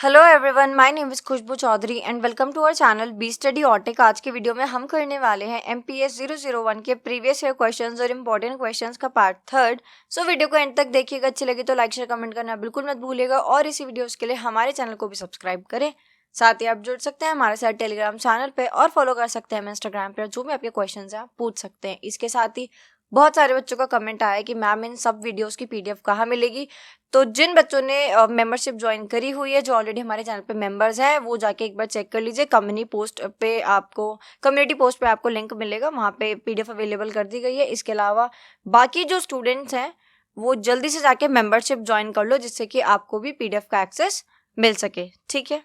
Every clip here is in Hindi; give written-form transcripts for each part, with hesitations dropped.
Hello everyone, my name is Khushboo Chaudhary and welcome to our channel B study ऑटिक। आज की वीडियो में हम करने वाले हैं MPS 001 के प्रीवियस ईयर क्वेश्चंस और इम्पोर्टेंट क्वेश्चंस का पार्ट थर्ड। सो वीडियो को एंड तक देखिएगा। अच्छी लगी तो लाइक शेयर कमेंट करना बिल्कुल मत भूलिएगा और इसी वीडियोस के लिए हमारे चैनल को भी सब्सक्राइब करें। साथ ही आप जुड़ सकते हैं हमारे साथ टेलीग्राम चैनल पर और फॉलो कर सकते हैं इंस्टाग्राम पर, जो भी आपके क्वेश्चन हैं आप पूछ सकते हैं। इसके साथ ही बहुत सारे बच्चों का कमेंट आया है कि मैम इन सब वीडियोस की PDF कहाँ मिलेगी। तो जिन बच्चों ने मेंबरशिप ज्वाइन करी हुई है, जो ऑलरेडी हमारे चैनल पे मेंबर्स हैं, वो जाके एक बार चेक कर लीजिए। कम्युनिटी पोस्ट पे आपको लिंक मिलेगा, वहाँ पे PDF अवेलेबल कर दी गई है। इसके अलावा बाकी जो स्टूडेंट्स हैं वो जल्दी से जाके मेंबरशिप ज्वाइन कर लो, जिससे कि आपको भी PDF का एक्सेस मिल सके। ठीक है,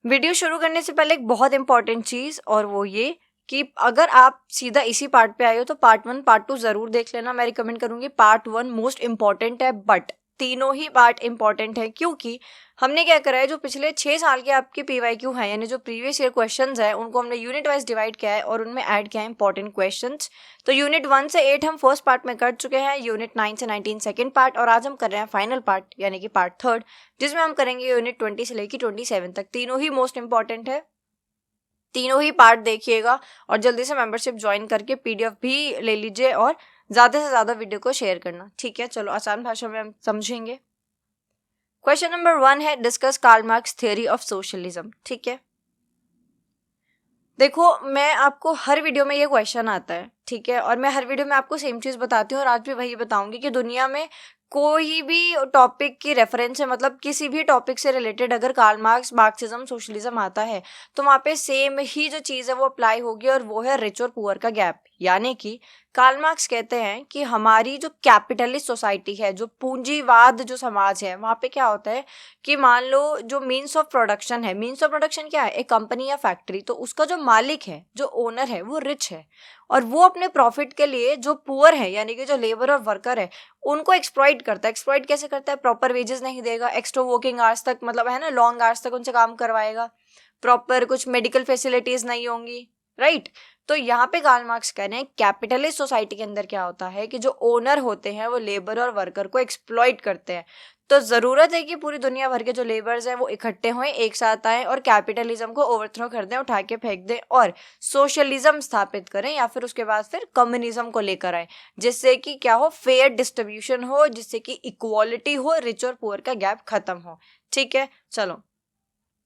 वीडियो शुरू करने से पहले एक बहुत इंपॉर्टेंट चीज़, और वो ये कि अगर आप सीधा इसी पार्ट पे आए हो तो पार्ट 1 पार्ट 2 ज़रूर देख लेना। मैं रिकमेंड करूँगी पार्ट 1 मोस्ट इंपॉर्टेंट है, बट तीनों ही पार्ट इंपॉर्टेंट है क्योंकि हमने क्या करा है, जो पिछले 6 साल के आपके PYQ हैं, यानी जो प्रीवियस ईयर क्वेश्चंस हैं, उनको हमने यूनिट वाइज डिवाइड किया है और उनमें ऐड किया है इंपॉर्टेंट क्वेश्चंस। तो यूनिट 1 से 8 हम फर्स्ट पार्ट में कर चुके हैं, यूनिट 9 से 19 सेकेंड पार्ट, और आज हम कर रहे हैं फाइनल पार्ट यानी कि पार्ट थर्ड, जिसमें हम करेंगे यूनिट 20 से लेकर 27 तक। तीनों ही मोस्ट इंपॉर्टेंट है, तीनों ही पार्ट देखिएगा और जल्दी से मेंबरशिप ज्वाइन करके PDF भी ले लीजिए और ज़्यादा से ज़्यादा वीडियो को शेयर करना। ठीक है, चलो आसान भाषा में हम समझेंगे। क्वेश्चन नंबर 1 है, discuss Karl Marx theory of socialism. ठीक है, देखो मैं आपको हर वीडियो में ये क्वेश्चन आता है, ठीक है, और मैं हर वीडियो में आपको सेम चीज़ बताती हूँ और आज भी वही बताऊंगी कि दुनिया में कोई भी टॉपिक की रेफरेंस है, मतलब किसी भी टॉपिक से रिलेटेड अगर कार्ल मार्क्स, मार्क्सिज्म, सोशलिज्म आता है तो वहाँ पे सेम ही जो चीज़ है वो अप्लाई होगी, और वो है रिच और पुअर का गैप। यानी कि कार्ल मार्क्स कहते हैं कि हमारी जो कैपिटलिस्ट सोसाइटी है, जो पूंजीवाद जो समाज है, वहाँ पे क्या होता है कि मान लो जो मीन्स ऑफ प्रोडक्शन है, मीन्स ऑफ प्रोडक्शन क्या है, एक कंपनी या फैक्ट्री, तो उसका जो मालिक है, जो ओनर है, वो रिच है और वो अपने प्रॉफिट के लिए जो पुअर है यानी कि जो लेबर और वर्कर है उनको एक्सप्लॉइट करता है। एक्सप्लॉइट कैसे करता है? प्रॉपर वेजेस नहीं देगा, एक्स्ट्रा वर्किंग आवर्स तक, मतलब है ना, लॉन्ग आवर्स तक उनसे काम करवाएगा, प्रॉपर कुछ मेडिकल फैसिलिटीज नहीं होंगी, राइट। तो यहाँ पे कार्ल मार्क्स कह रहे हैं कैपिटलिस्ट सोसाइटी के अंदर क्या होता है कि जो ओनर होते हैं वो लेबर और वर्कर को एक्सप्लॉइट करते हैं। तो जरूरत है कि पूरी दुनिया भर के जो लेबर्स हैं वो इकट्ठे हों, एक साथ आएं और कैपिटलिज्म को ओवरथ्रो कर दें, उठा के फेंक दें और सोशलिज्म स्थापित करें, या फिर उसके बाद फिर कम्युनिज्म को लेकर आए, जिससे कि क्या हो, फेयर डिस्ट्रीब्यूशन हो, जिससे कि इक्वालिटी हो, रिच और पुअर का गैप खत्म हो। ठीक है, चलो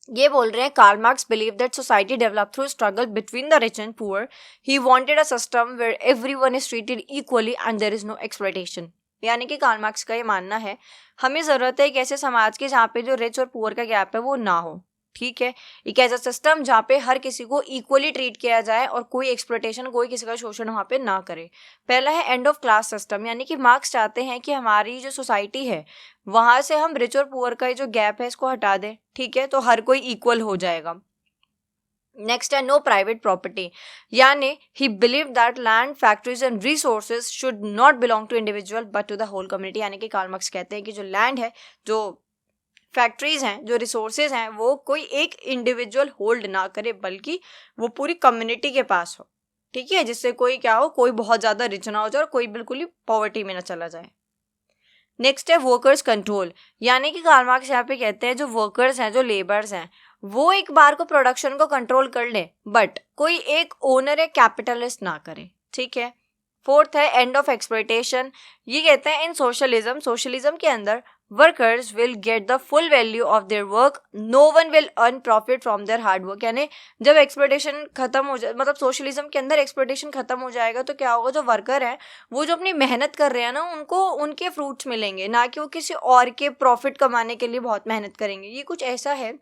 ये बोल रहे हैं Karl Marx believe that society develop through struggle between the rich and poor. He wanted a system where everyone is treated equally and there is no exploitation. यानी कि कार्ल मार्क्स का ये मानना है हमें जरूरत है एक ऐसे समाज की जहाँ पे जो रिच और पुअर का गैप है वो ना हो। ठीक है, एक ऐसा सिस्टम जहाँ पे हर किसी को इक्वली ट्रीट किया जाए और कोई एक्सप्लॉयटेशन, कोई किसी का शोषण वहाँ पे ना करे। पहला है एंड ऑफ क्लास सिस्टम, यानी कि मार्क्स चाहते हैं कि हमारी जो सोसाइटी है वहां से हम रिच और पुअर का जो गैप है इसको हटा दें। ठीक है, तो हर कोई इक्वल हो जाएगा। नेक्स्ट है नो प्राइवेट प्रॉपर्टी, यानी he believe that land, factories and resources should not belong to individual but to the whole community. यानी कि कार्ल मार्क्स कहते हैं कि जो लैंड है, जो फैक्ट्रीज हैं, जो रिसोर्सेज हैं, वो कोई एक इंडिविजुअल होल्ड ना करे बल्कि वो पूरी कम्युनिटी के पास हो। ठीक है, जिससे कोई क्या हो, कोई बहुत ज्यादा रिच ना हो जाए और कोई बिल्कुल ही पॉवर्टी में ना चला जाए। नेक्स्ट है वर्कर्स कंट्रोल, यानी कि कार्ल मार्क्स यहाँ पे कहते हैं जो वर्कर्स हैं, जो लेबर्स हैं, वो एक बार को प्रोडक्शन को कंट्रोल कर ले बट कोई एक ओनर या कैपिटलिस्ट ना करे। ठीक है, फोर्थ है एंड ऑफ एक्सप्लॉयटेशन। ये कहते हैं इन सोशलिज्म, सोशलिज्म के अंदर workers will get the full value of their work, no one will earn profit from their hard work. यानी जब एक्सप्लॉयटेशन खत्म हो जाए, मतलब सोशलिज्म के अंदर एक्सप्लॉयटेशन खत्म हो जाएगा तो क्या होगा, जो वर्कर है वो जो अपनी मेहनत कर रहे हैं ना, उनको उनके फ्रूट्स मिलेंगे, ना कि वो किसी और के प्रॉफिट कमाने के लिए बहुत मेहनत करेंगे। ये कुछ ऐसा है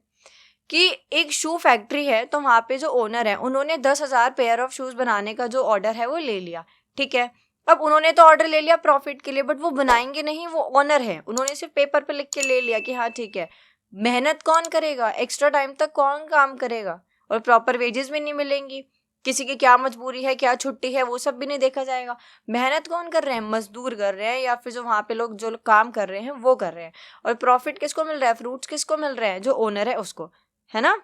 कि एक शू फैक्ट्री है, तो वहाँ पे जो ओनर है उन्होंने 10,000 पेयर ऑफ शूज बनाने का जो ऑर्डर है वो ले लिया। ठीक है, अब उन्होंने तो ऑर्डर ले लिया प्रॉफिट के लिए, बट वो बनाएंगे नहीं, वो ओनर है, उन्होंने सिर्फ पेपर पे लिख के ले लिया कि हाँ ठीक है। मेहनत कौन करेगा, एक्स्ट्रा टाइम तक कौन काम करेगा, और प्रॉपर वेजेस भी नहीं मिलेंगी, किसी की क्या मजबूरी है, क्या छुट्टी है, वो सब भी नहीं देखा जाएगा। मेहनत कौन कर रहे हैं, मजदूर कर रहे हैं, या फिर जो वहाँ पे लोग जो लोग काम कर रहे हैं वो कर रहे हैं। और प्रॉफिट किसको मिल रहा है, फ्रूट्स किसको मिल रहे हैं, जो ओनर है उसको, है ना।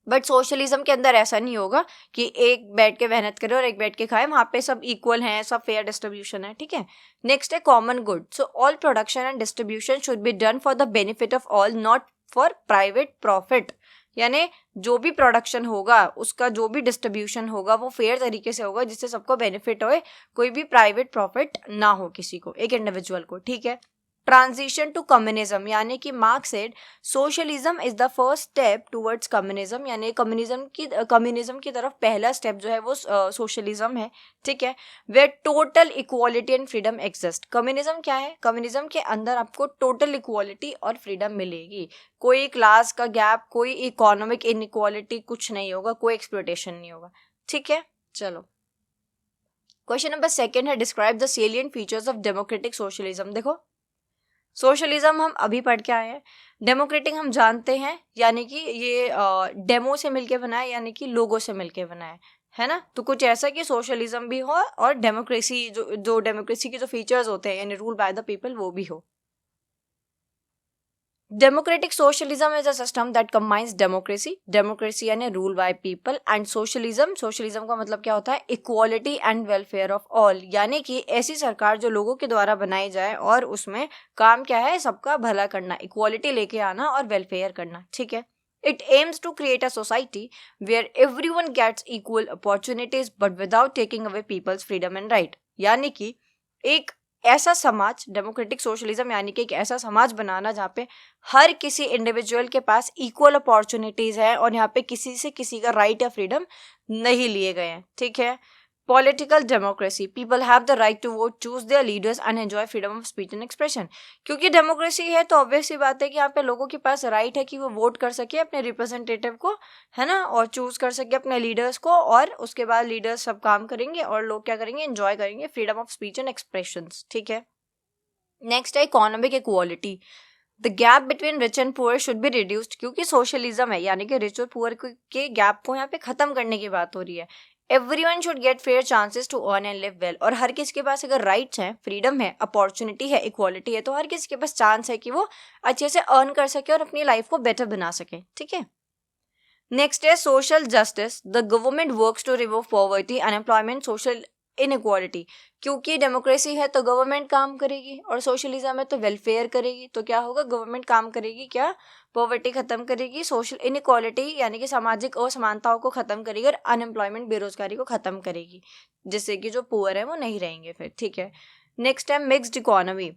बट सोशलिज्म के अंदर ऐसा नहीं होगा कि एक बैठ के मेहनत करे और एक बैठ के खाए, वहाँ पे सब इक्वल हैं, सब फेयर डिस्ट्रीब्यूशन है, ठीक है। नेक्स्ट है common good. So all production and distribution should be done for the benefit of all, not for private profit. यानी जो भी प्रोडक्शन होगा, उसका जो भी डिस्ट्रीब्यूशन होगा, वो फेयर तरीके से होगा जिससे सबको बेनिफिट होए, कोई भी प्राइवेट प्रॉफिट ना हो किसी को, एक इंडिविजुअल को, ठीक है। ट्रांजिशन टू कम्युनिज्म, यानी कि marks said socialism is the first step towards communism, यानी कम्युनिज्म की तरफ पहला स्टेप जो है वो सोशलिज्म है, ठीक है। Where total equality and freedom exist. Communism क्या है? कम्युनिज्म के अंदर आपको टोटल इक्वालिटी और फ्रीडम मिलेगी, कोई क्लास का गैप, कोई इकोनॉमिक इनइक्वालिटी कुछ नहीं होगा, कोई एक्सप्लॉयटेशन नहीं होगा, ठीक है। चलो क्वेश्चन नंबर 2 है describe the salient features of democratic socialism. देखो सोशलिज्म हम अभी पढ़ के आए हैं, डेमोक्रेटिक हम जानते हैं, यानी कि ये डेमो से मिलके बना है, यानी कि लोगों से मिलके बना है ना। तो कुछ ऐसा कि सोशलिज्म भी हो और डेमोक्रेसी, जो डेमोक्रेसी के जो फीचर्स होते हैं यानी रूल बाय द पीपल, वो भी हो। Democratic socialism is a system that combines democracy यानी rule by people, and socialism का मतलब क्या होता है? Equality and welfare of all, यानी कि ऐसी सरकार जो लोगों के द्वारा बनाई जाए और उसमें काम क्या है? सबका भला करना, इक्वालिटी लेके आना और वेलफेयर करना, ठीक है। It aims to create a society where everyone gets equal opportunities but without taking away people's freedom and right, यानी कि एक ऐसा समाज, डेमोक्रेटिक सोशलिज्म यानी कि एक ऐसा समाज बनाना जहाँ पे हर किसी इंडिविजुअल के पास इक्वल अपॉर्चुनिटीज है और यहाँ पे किसी से किसी का राइट या फ्रीडम नहीं लिए गए हैं, ठीक है। Political democracy, people have the right to vote, choose their leaders and enjoy freedom of speech and expression. क्योंकि डेमोक्रेसी है तो ऑब्वियस सी बात है कि यहाँ पे लोगों के पास राइट है कि वो वोट कर सके अपने रिप्रेजेंटेटिव को, है ना, और चूज कर सके अपने लीडर्स को, और उसके बाद लीडर्स सब काम करेंगे और लोग क्या करेंगे? एंजॉय करेंगे freedom of speech and expression, ठीक है। नेक्स्ट है economic equality, the gap between rich and poor should be reduced, क्योंकि सोशलिज्म है यानी कि रिच और पुअर के गैप को यहाँ पे खत्म करने की बात हो रही है। Everyone should get fair chances to earn and live well, और हर किसी के पास अगर राइट्स हैं, फ्रीडम है, अपॉर्चुनिटी है, इक्वालिटी है, तो हर किसी के पास चांस है कि वो अच्छे से अर्न कर सके और अपनी लाइफ को बेटर बना सके, ठीक है। नेक्स्ट है social justice, the government works to remove poverty, unemployment, social inequality. क्योंकि डेमोक्रेसी है तो गवर्नमेंट काम करेगी और सोशलिज्म है तो वेलफेयर करेगी, तो क्या होगा? गवर्नमेंट काम करेगी, क्या? पॉवर्टी खत्म करेगी, सोशल इनइक्वालिटी यानी कि सामाजिक असमानताओं को खत्म करेगी, और अनएम्प्लॉयमेंट, बेरोजगारी को खत्म करेगी, जिससे कि जो पुअर है वो नहीं रहेंगे फिर, ठीक है। नेक्स्ट है mixed economy,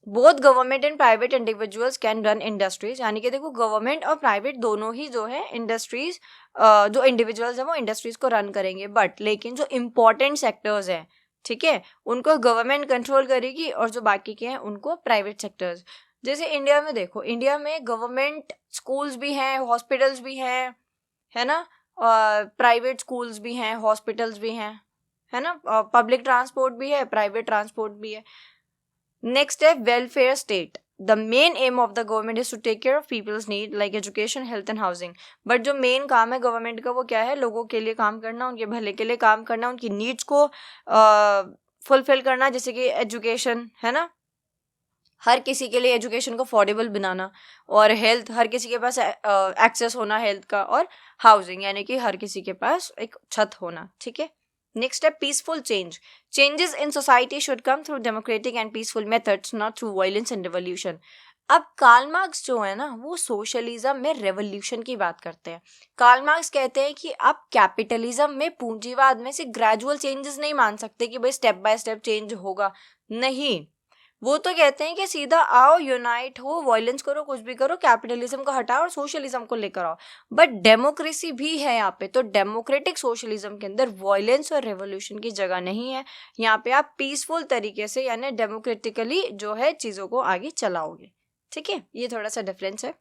both government and private individuals can run industries, यानी कि देखो गवर्नमेंट और प्राइवेट दोनों ही जो है इंडस्ट्रीज, जो इंडिविजुअल्स हैं वो इंडस्ट्रीज को रन करेंगे, बट लेकिन जो इम्पोर्टेंट सेक्टर्स हैं, ठीक है, उनको गवर्नमेंट कंट्रोल करेगी और जो बाकी के हैं उनको प्राइवेट सेक्टर्स। जैसे इंडिया में देखो, इंडिया में गवर्नमेंट स्कूल्स भी हैं, हॉस्पिटल्स भी हैं, है ना, प्राइवेट स्कूल्स भी हैं, हॉस्पिटल्स भी हैं, है ना, पब्लिक ट्रांसपोर्ट भी है, प्राइवेट ट्रांसपोर्ट भी है। नेक्स्ट है welfare state, the main aim of the government is to take care of people's need like education, health and housing. But जो मेन काम है गवर्नमेंट का वो क्या है? लोगों के लिए काम करना, उनके भले के लिए काम करना, उनकी नीड्स को फुलफिल करना, जैसे कि एजुकेशन, है ना, हर किसी के लिए एजुकेशन को अफोर्डेबल बनाना, और हेल्थ, हर किसी के पास एक्सेस होना हेल्थ का, और हाउसिंग यानी कि हर किसी के पास एक छत होना, ठीक है। नेक्स्ट है peaceful change, changes in society should come through democratic and peaceful methods, not through violence and revolution. अब कार्ल मार्क्स जो है ना, वो सोशलिज्म में रेवोल्यूशन की बात करते हैं। कार्ल मार्क्स कहते हैं कि आप कैपिटलिज्म में, पूंजीवाद में से ग्रेजुअल चेंजेस नहीं मान सकते कि भाई स्टेप बाय स्टेप चेंज होगा, नहीं। वो तो कहते हैं कि सीधा आओ, यूनाइट हो, वायलेंस करो, कुछ भी करो, कैपिटलिज्म को हटाओ और सोशलिज्म को लेकर आओ। बट डेमोक्रेसी भी है यहाँ पे, तो डेमोक्रेटिक सोशलिज्म के अंदर वायलेंस और रेवोल्यूशन की जगह नहीं है। यहाँ पे आप पीसफुल तरीके से यानी डेमोक्रेटिकली जो है चीजों को आगे चलाओगे, ठीक है। ये थोड़ा सा डिफरेंस है।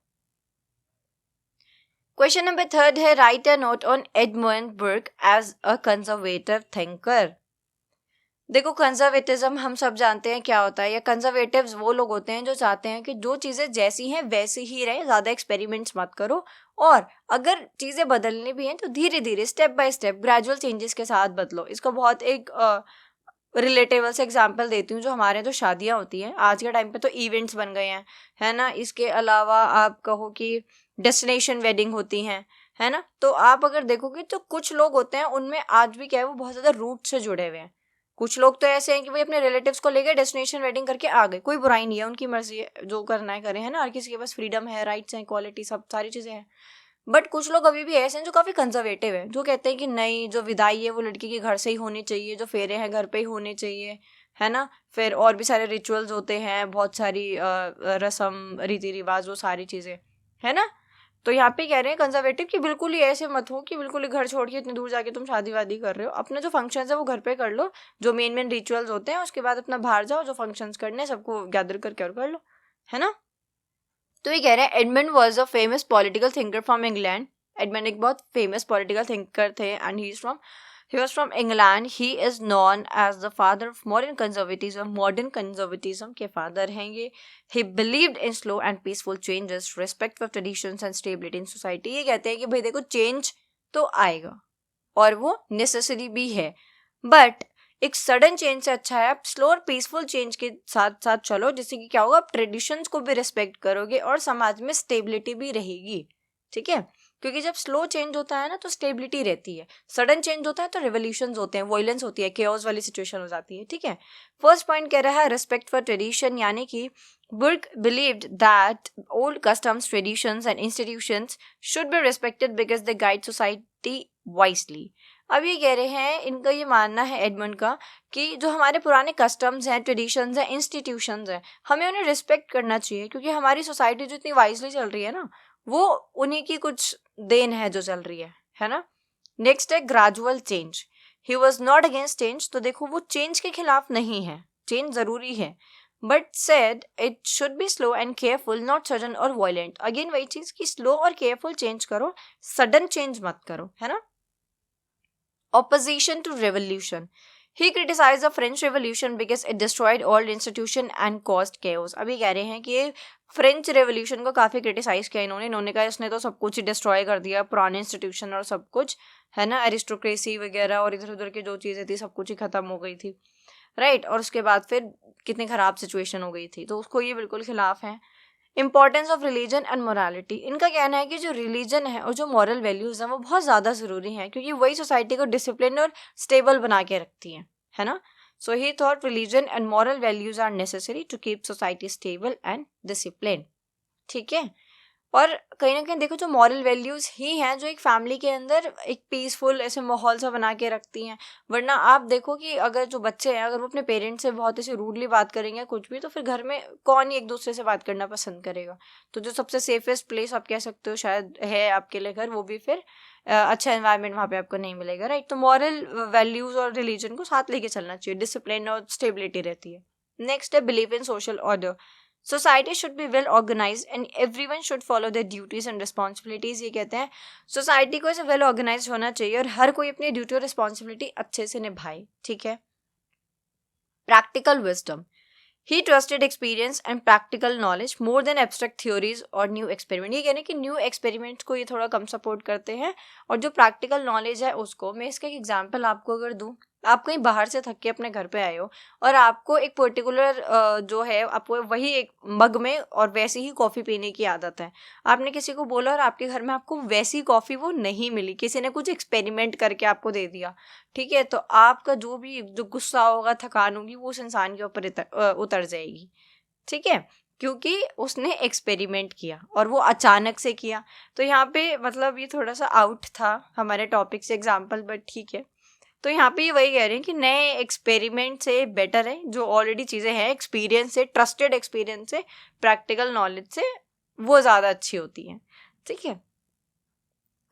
क्वेश्चन नंबर 3 है write a note on Edmund Burke as a conservative thinker. देखो कंजर्वेटिज्म हम सब जानते हैं क्या होता है, या कंजर्वेटिव्स वो लोग होते हैं जो चाहते हैं कि जो चीज़ें जैसी हैं वैसी ही रहे, ज़्यादा एक्सपेरिमेंट्स मत करो, और अगर चीज़ें बदलनी भी हैं तो धीरे धीरे step by step gradual changes के साथ बदलो। इसको बहुत एक रिलेटेबल से एग्जांपल देती हूँ, जो हमारे यहाँ तो शादियाँ होती हैं आज के टाइम पे तो इवेंट्स बन गए हैं, है ना। इसके अलावा आप कहो कि डेस्टिनेशन वेडिंग होती हैं, है ना। तो आप अगर देखोगे तो कुछ लोग होते हैं उनमें आज भी क्या है, वो बहुत ज़्यादा रूट से जुड़े हुए हैं। कुछ लोग तो ऐसे हैं कि भाई अपने रिलेटिव्स को लेकर डेस्टिनेशन वेडिंग करके आ गए, कोई बुराई नहीं है, उनकी मर्जी है, जो करना है करें, है ना। हर किसी के पास फ्रीडम है, राइट्स हैं, इक्वालिटी, सब सारी चीज़ें हैं। बट कुछ लोग अभी भी ऐसे हैं जो काफ़ी कंजर्वेटिव है, जो कहते हैं कि नहीं, जो विदाई है वो लड़की के घर से ही होनी चाहिए, जो फेरे हैं घर पे ही होने चाहिए, है ना। फिर और भी सारे रिचुअल्स होते हैं, बहुत सारी रस्म रीति रिवाज, वो सारी चीज़ें, है ना। तो यहाँ पे कह रहे हैं कंजर्वेटिव कि बिल्कुल ही ऐसे मत हो कि बिल्कुल ही घर छोड़ के इतनी दूर जाके तुम शादी वादी कर रहे हो। अपने जो फंक्शंस है वो घर पे कर लो, जो मेन मेन रिचुअल्स होते हैं, उसके बाद अपना बाहर जाओ, जो फंक्शंस करने सबको गैदर करके और कर लो, है ना। तो ये कह रहे हैं Edmund was a famous political thinker from England. Edmund एक बहुत फेमस पॉलिटिकल थिंकर थे and he was from England. He is known as the father of modern conservatism. Modern conservatism के father हैं ये. He believed in slow and peaceful changes, respect for traditions and stability in society. ये कहते हैं कि भाई देखो चेंज तो आएगा और वो नेसेसरी भी है, बट एक सडन चेंज से अच्छा है आप स्लो और पीसफुल चेंज के साथ साथ चलो, जिससे कि क्या होगा, आप ट्रेडिशंस को भी रिस्पेक्ट करोगे और समाज में स्टेबिलिटी भी रहेगी, ठीक है। क्योंकि जब स्लो चेंज होता है ना तो स्टेबिलिटी रहती है, सडन चेंज होता है तो रिवोल्यूशंस होते हैं, वायलेंस होती है, केओस वाली सिचुएशन हो जाती है, ठीक है। फर्स्ट पॉइंट कह रहा है रिस्पेक्ट फॉर ट्रेडिशन, यानी कि Burke believed that old customs, traditions and institutions should be respected because they guide society wisely. अब ये कह रहे हैं, इनका ये मानना है एडमंड का कि जो हमारे पुराने कस्टम्स हैं, ट्रेडिशंस हैं, इंस्टीट्यूशंस हैं, हमें उन्हें रिस्पेक्ट करना चाहिए, क्योंकि हमारी सोसाइटी जो इतनी वाइजली चल रही है ना, वो उन्हीं की कुछ देन है जो चल रही है ना। नेक्स्ट है gradual change. He was not against change, तो देखो वो चेंज के खिलाफ नहीं है, चेंज जरूरी है, but said it should be slow and careful, not sudden और वायलेंट। अगेन वही चीज कि स्लो और केयरफुल चेंज करो, सडन चेंज मत करो, है ना। Opposition to revolution. He criticized the French Revolution because it destroyed old institution and caused chaos. अभी कह रहे हैं कि फ्रेंच रेवोल्यूशन को काफ़ी क्रिटिसाइज किया इन्होंने कहा इसने तो सब कुछ ही डिस्ट्रॉय कर दिया, पुराने इंस्टीट्यूशन और सब कुछ, है ना, एरिस्टोक्रेसी वगैरह और इधर उधर की जो चीज़ें थी सब कुछ ही खत्म हो गई थी, राइट। और उसके बाद फिर कितनी ख़राब सिचुएशन हो गई थी, तो उसको ये बिल्कुल खिलाफ है। Importance of religion and morality. इनका कहना है कि जो रिलीजन है और जो मॉरल वैल्यूज़ हैं वो बहुत ज़्यादा ज़रूरी हैं, क्योंकि वही सोसाइटी को डिसिप्लिन और स्टेबल बना के रखती हैं, है ना। So he thought religion and moral values are necessary to keep society stable and discipline, ठीक है। और कहीं ना कहीं देखो जो मॉरल वैल्यूज़ ही हैं जो एक फैमिली के अंदर एक पीसफुल ऐसे माहौल सा बना के रखती हैं। वरना आप देखो कि अगर जो बच्चे हैं अगर वो अपने पेरेंट्स से बहुत ऐसे रूडली बात करेंगे कुछ भी, तो फिर घर में कौन ही एक दूसरे से बात करना पसंद करेगा। तो जो सबसे सेफेस्ट प्लेस आप कह सकते हो शायद है आपके लिए घर, वो भी फिर अच्छा एनवायरनमेंट वहाँ पे आपको नहीं मिलेगा, राइट। तो मॉरल वैल्यूज़ और रिलीजन को साथ लेके चलना चाहिए, डिसिप्लिन और स्टेबिलिटी रहती है। नेक्स्ट है believe in social order. Society should be well organized and everyone should follow their duties and responsibilities. ये कहते हैं सोसाइटी को ऐसे वेल ऑर्गेनाइज होना चाहिए और हर कोई अपनी ड्यूटी और रिस्पॉन्सिबिलिटी अच्छे से निभाए, ठीक है। Practical wisdom. He trusted experience and practical knowledge more than abstract theories और new experiment. ये कहने कि new experiments को ये थोड़ा कम सपोर्ट करते हैं और जो practical knowledge है उसको। मैं इसका एक एग्जाम्पल आपको अगर दूँ, आप कहीं बाहर से थक के अपने घर पे आए हो और आपको एक पर्टिकुलर जो है आपको वही एक मग में और वैसी ही कॉफ़ी पीने की आदत है। आपने किसी को बोला और आपके घर में आपको वैसी कॉफ़ी वो नहीं मिली, किसी ने कुछ एक्सपेरिमेंट करके आपको दे दिया, ठीक है। तो आपका जो भी जो गुस्सा होगा, थकान होगी, वो उस इंसान के ऊपर उतर जाएगी, ठीक है, क्योंकि उसने एक्सपेरिमेंट किया और वो अचानक से किया। तो यहाँ पे मतलब ये थोड़ा सा आउट था हमारे टॉपिक से एग्जाम्पल, बट ठीक है। तो यहाँ पे ये वही कह रहे हैं कि नए एक्सपेरिमेंट से बेटर है जो ऑलरेडी चीज़ें हैं, एक्सपीरियंस से, ट्रस्टेड एक्सपीरियंस से, प्रैक्टिकल नॉलेज से वो ज़्यादा अच्छी होती हैं, ठीक है।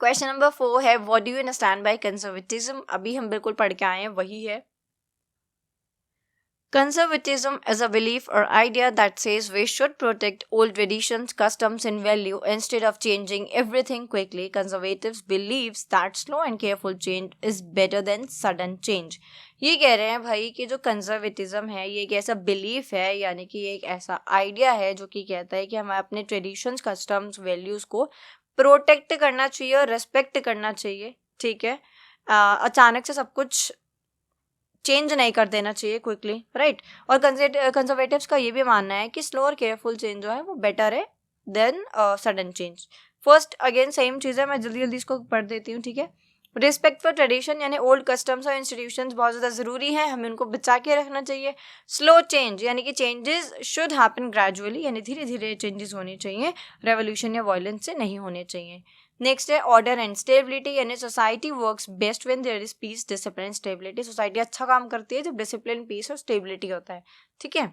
क्वेश्चन नंबर 4 है what do you understand by conservatism. अभी हम बिल्कुल पढ़ के आए हैं, वही है। Conservatism is a belief or idea that says we should protect old traditions, customs, and value instead of changing everything quickly. Conservatives believes that slow and careful change is better than sudden change. ये कह रहे हैं भाई कि जो कंजर्वेटिज्म है ये एक ऐसा बिलीफ है, यानी कि एक ऐसा आइडिया है जो कि कहता है कि हमें अपने ट्रेडिशंस, कस्टम्स, वैल्यूज़ को प्रोटेक्ट करना चाहिए और रेस्पेक्ट करना चाहिए, ठीक है। अचानक से सब कुछ चेंज नहीं कर देना चाहिए क्विकली, राइट। और कंजर्वेटिव्स का ये भी मानना है कि स्लो और केयरफुल चेंज जो है वो बेटर है than sudden change. First again same चीज़ है, मैं जल्दी जल्दी इसको पढ़ देती हूँ, ठीक है। रिस्पेक्ट फॉर ट्रेडिशन यानी ओल्ड कस्टम्स और इंस्टीट्यूशंस बहुत ज़्यादा ज़रूरी हैं, हमें उनको बचा के रखना चाहिए। स्लो चेंज यानी कि चेंजेस शुड हैपन ग्रेजुअली, यानी धीरे धीरे चेंजेस होने चाहिए, रेवोल्यूशन या वायलेंस से नहीं होने चाहिए। नेक्स्ट है ऑर्डर एंड स्टेबिलिटी, यानी society works best when there is peace, discipline, stability. Society अच्छा काम करती है जब डिसिप्लिन, पीस और स्टेबिलिटी होता है, ठीक है,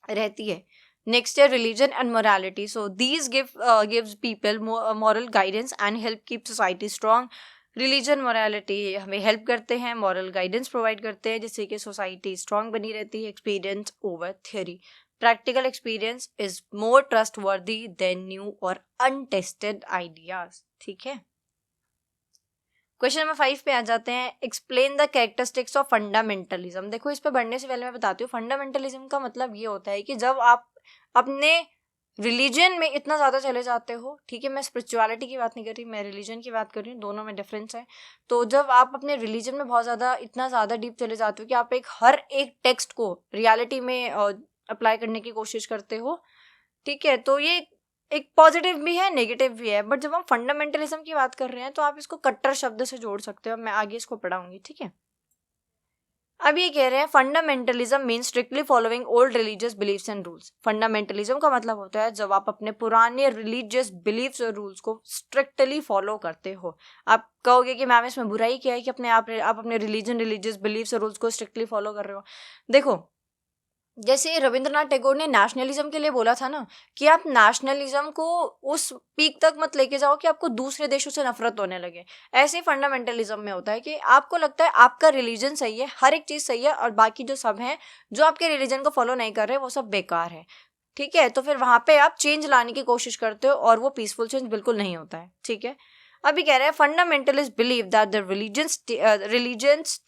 रहती है। नेक्स्ट है religion and morality, so these gives people moral guidance and help keep society strong. Religion morality हमें हेल्प करते हैं, मॉरल गाइडेंस प्रोवाइड करते हैं, जिससे कि सोसाइटी स्ट्रॉन्ग बनी रहती है। Experience over theory, practical experience is more trustworthy than new और अनटेस्टेड आइडियाज, ठीक है। क्वेश्चन नंबर 5 पे आ जाते हैं। Explain the characteristics of fundamentalism. देखो, इस पे बढ़ने से पहले मैं बताती हूँ, फंडामेंटलिज्म का मतलब ये होता है कि जब आप अपने रिलीजन में इतना ज़्यादा चले जाते हो, ठीक है, मैं स्पिरिचुअलिटी की बात नहीं कर रही, मैं रिलीजन की बात कर रही हूँ, दोनों में डिफरेंस है। तो जब आप अपने रिलीजन में बहुत ज़्यादा इतना ज़्यादा डीप चले जाते हो कि आप हर एक टेक्स्ट को रियलिटी में अप्लाई करने की कोशिश करते हो, ठीक है, तो ये एक पॉजिटिव भी है, नेगेटिव भी है। बट जब हम फंडामेंटलिज्म की बात कर रहे हैं तो आप इसको कट्टर शब्द से जोड़ सकते हो, मैं आगे इसको पढ़ाऊंगी, ठीक है। अब ये कह रहे हैं fundamentalism mean strictly following old religious beliefs and rules. Fundamentalism का मतलब होता है जब आप अपने पुराने रिलीजियस बिलीफ्स और रूल्स को स्ट्रिक्टली फॉलो करते हो। आप कहोगे कि मैम इसमें बुराई क्या है कि आप अपने रिलीजियस बिलीफ्स और रूल्स को स्ट्रिक्टली फॉलो कर रहे हो। देखो, जैसे रविंद्रनाथ टैगोर ने नेशनलिज्म के लिए बोला था ना कि आप नेशनलिज्म को उस पीक तक मत लेके जाओ कि आपको दूसरे देशों से नफरत होने लगे। ऐसे ही फंडामेंटलिज्म में होता है कि आपको लगता है आपका रिलीजन सही है, हर एक चीज सही है, और बाकी जो सब हैं जो आपके रिलीजन को फॉलो नहीं कर रहे वो सब बेकार है, ठीक है। तो फिर वहां पे आप चेंज लाने की कोशिश करते हो और वो पीसफुल चेंज बिल्कुल नहीं होता है, ठीक है। अभी कह रहे हैं fundamentalist believe that the religion's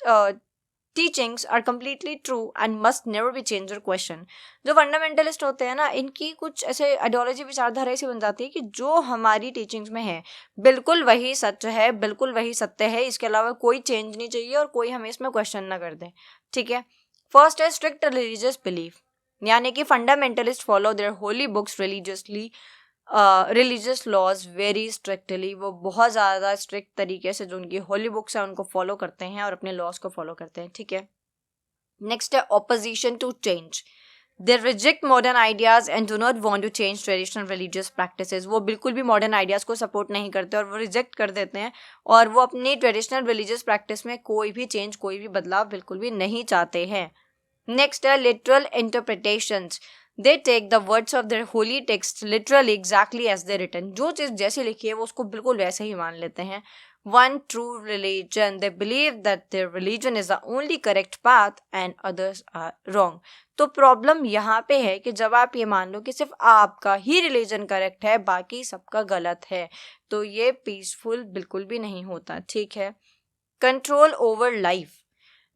teachings are completely true and must never be change और क्वेश्चन। जो फंडामेंटलिस्ट होते हैं ना, इनकी कुछ ऐसे आइडियोलॉजी, विचारधारा ऐसी बन जाती है कि जो हमारी टीचिंग्स में है बिल्कुल वही सच है, बिल्कुल वही सत्य है, इसके अलावा कोई चेंज नहीं चाहिए और कोई हमें इसमें क्वेश्चन ना कर दे, ठीक है। फर्स्ट है स्ट्रिक्ट रिलीजियस बिलीफ, यानी कि fundamentalist follow their holy books religiously, religious laws very strictly. वो बहुत ज़्यादा स्ट्रिक्ट तरीके से जो उनकी होली बुक्स हैं उनको फॉलो करते हैं और अपने लॉज को फॉलो करते हैं, ठीक है। नेक्स्ट है opposition to change, they reject modern ideas and do not want to change traditional religious practices. वो बिल्कुल भी मॉडर्न आइडियाज को सपोर्ट नहीं करते और वो रिजेक्ट कर देते हैं और वो अपनी ट्रेडिशनल रिलीजियस प्रैक्टिस में कोई भी चेंज, कोई भी बदलाव बिल्कुल भी नहीं चाहते हैं। नेक्स्ट है literal interpretations, they take the words of their holy text literally exactly as they written. जो चीज़ जैसी लिखी है वो उसको बिल्कुल वैसे ही मान लेते हैं। One true religion, they believe that their religion is the only correct path and others are wrong. तो प्रॉब्लम यहाँ पे है कि जब आप ये मान लो कि सिर्फ आपका ही रिलीजन करेक्ट है, बाकी सबका गलत है, तो ये पीसफुल बिल्कुल भी नहीं होता, ठीक है। Control over life,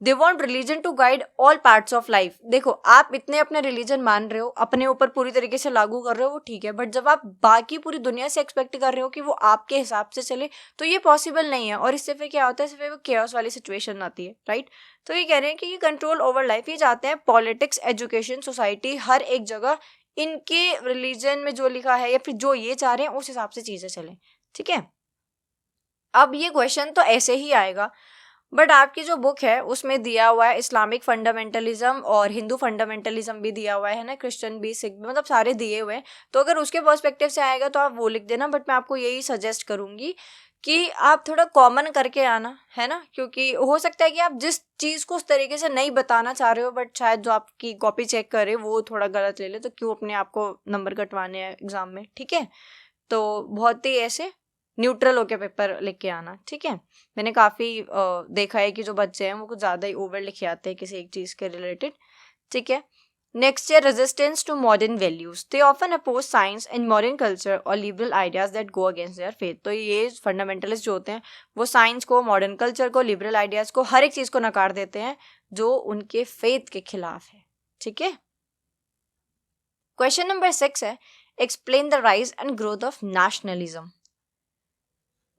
they want religion to guide all parts of life. देखो, आप इतने अपने रिलीजन मान रहे हो, अपने ऊपर पूरी तरीके से लागू कर रहे हो, वो ठीक है, बट जब आप बाकी पूरी दुनिया से एक्सपेक्ट कर रहे हो कि वो आपके हिसाब से चले तो ये पॉसिबल नहीं है, और इससे फिर क्या होता है, इससे फिर वो केओस वाली सिचुएशन आती है, राइट। तो ये कह रहे हैं कि ये कंट्रोल ओवर लाइफ, ये चाहते हैं पॉलिटिक्स, एजुकेशन, सोसाइटी, हर एक जगह इनके रिलीजन में जो लिखा है या फिर जो ये चाह रहे हैं उस हिसाब से चीजें चलें, ठीक है। अब ये क्वेश्चन तो ऐसे ही आएगा, बट आपकी जो बुक है उसमें दिया हुआ है इस्लामिक फंडामेंटलिज्म और हिंदू फंडामेंटलिज्म भी दिया हुआ है ना, क्रिश्चियन भी, सिख भी, मतलब सारे दिए हुए हैं। तो अगर उसके पर्सपेक्टिव से आएगा तो आप वो लिख देना, बट मैं आपको यही सजेस्ट करूंगी कि आप थोड़ा कॉमन करके आना, है ना, क्योंकि हो सकता है कि आप जिस चीज़ को उस तरीके से नहीं बताना चाह रहे हो, बट शायद जो आपकी कॉपी चेक करे वो थोड़ा गलत ले ले, तो क्यों अपने आप को नंबर कटवाने हैं एग्जाम में, ठीक है। तो बहुत ही ऐसे न्यूट्रल होके पेपर लिख के आना, ठीक है। मैंने काफ़ी देखा है कि जो बच्चे हैं वो कुछ ज़्यादा ही ओवर लिखे आते हैं किसी एक चीज़ के रिलेटेड, ठीक है। नेक्स्ट है resistance to modern values, they often oppose science and modern culture और liberal ideas that go against their faith. तो ये फंडामेंटलिस्ट जो होते हैं वो साइंस को, मॉडर्न कल्चर को, लिबरल आइडियाज को, हर एक चीज़ को नकार देते हैं जो उनके फेथ के खिलाफ है, ठीक है। क्वेश्चन नंबर 6 है explain the rise and growth of nationalism.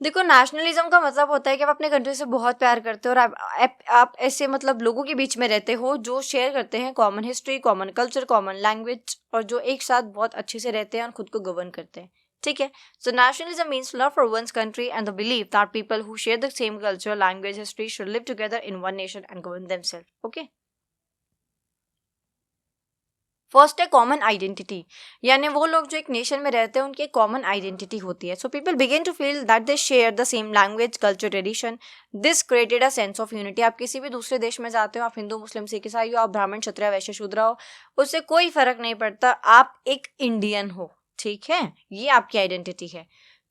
देखो, नेशनलिज्म का मतलब होता है कि आप अपने कंट्री से बहुत प्यार करते हो और आप ऐसे मतलब लोगों के बीच में रहते हो जो शेयर करते हैं common history, common culture, common language, और जो एक साथ बहुत अच्छे से रहते हैं और खुद को गवर्न करते हैं, ठीक है. So nationalism means love for one's country and the believe that people who share the same culture, language, history should live together in one nation and govern themselves. Okay. First है कॉमन आइडेंटिटी, यानी वो लोग जो एक नेशन में रहते हैं उनकी एक कॉमन आइडेंटिटी होती है. So people begin to feel that they share the same language, culture, tradition. This created a sense of unity. आप किसी भी दूसरे देश में जाते हो, आप हिंदू, मुस्लिम, सिख, ईसाई हो, आप ब्राह्मण, क्षत्रिय, वैश्य, शूद्र हो, उससे कोई फर्क नहीं पड़ता, आप एक इंडियन हो. ठीक है, ये आपकी आइडेंटिटी है.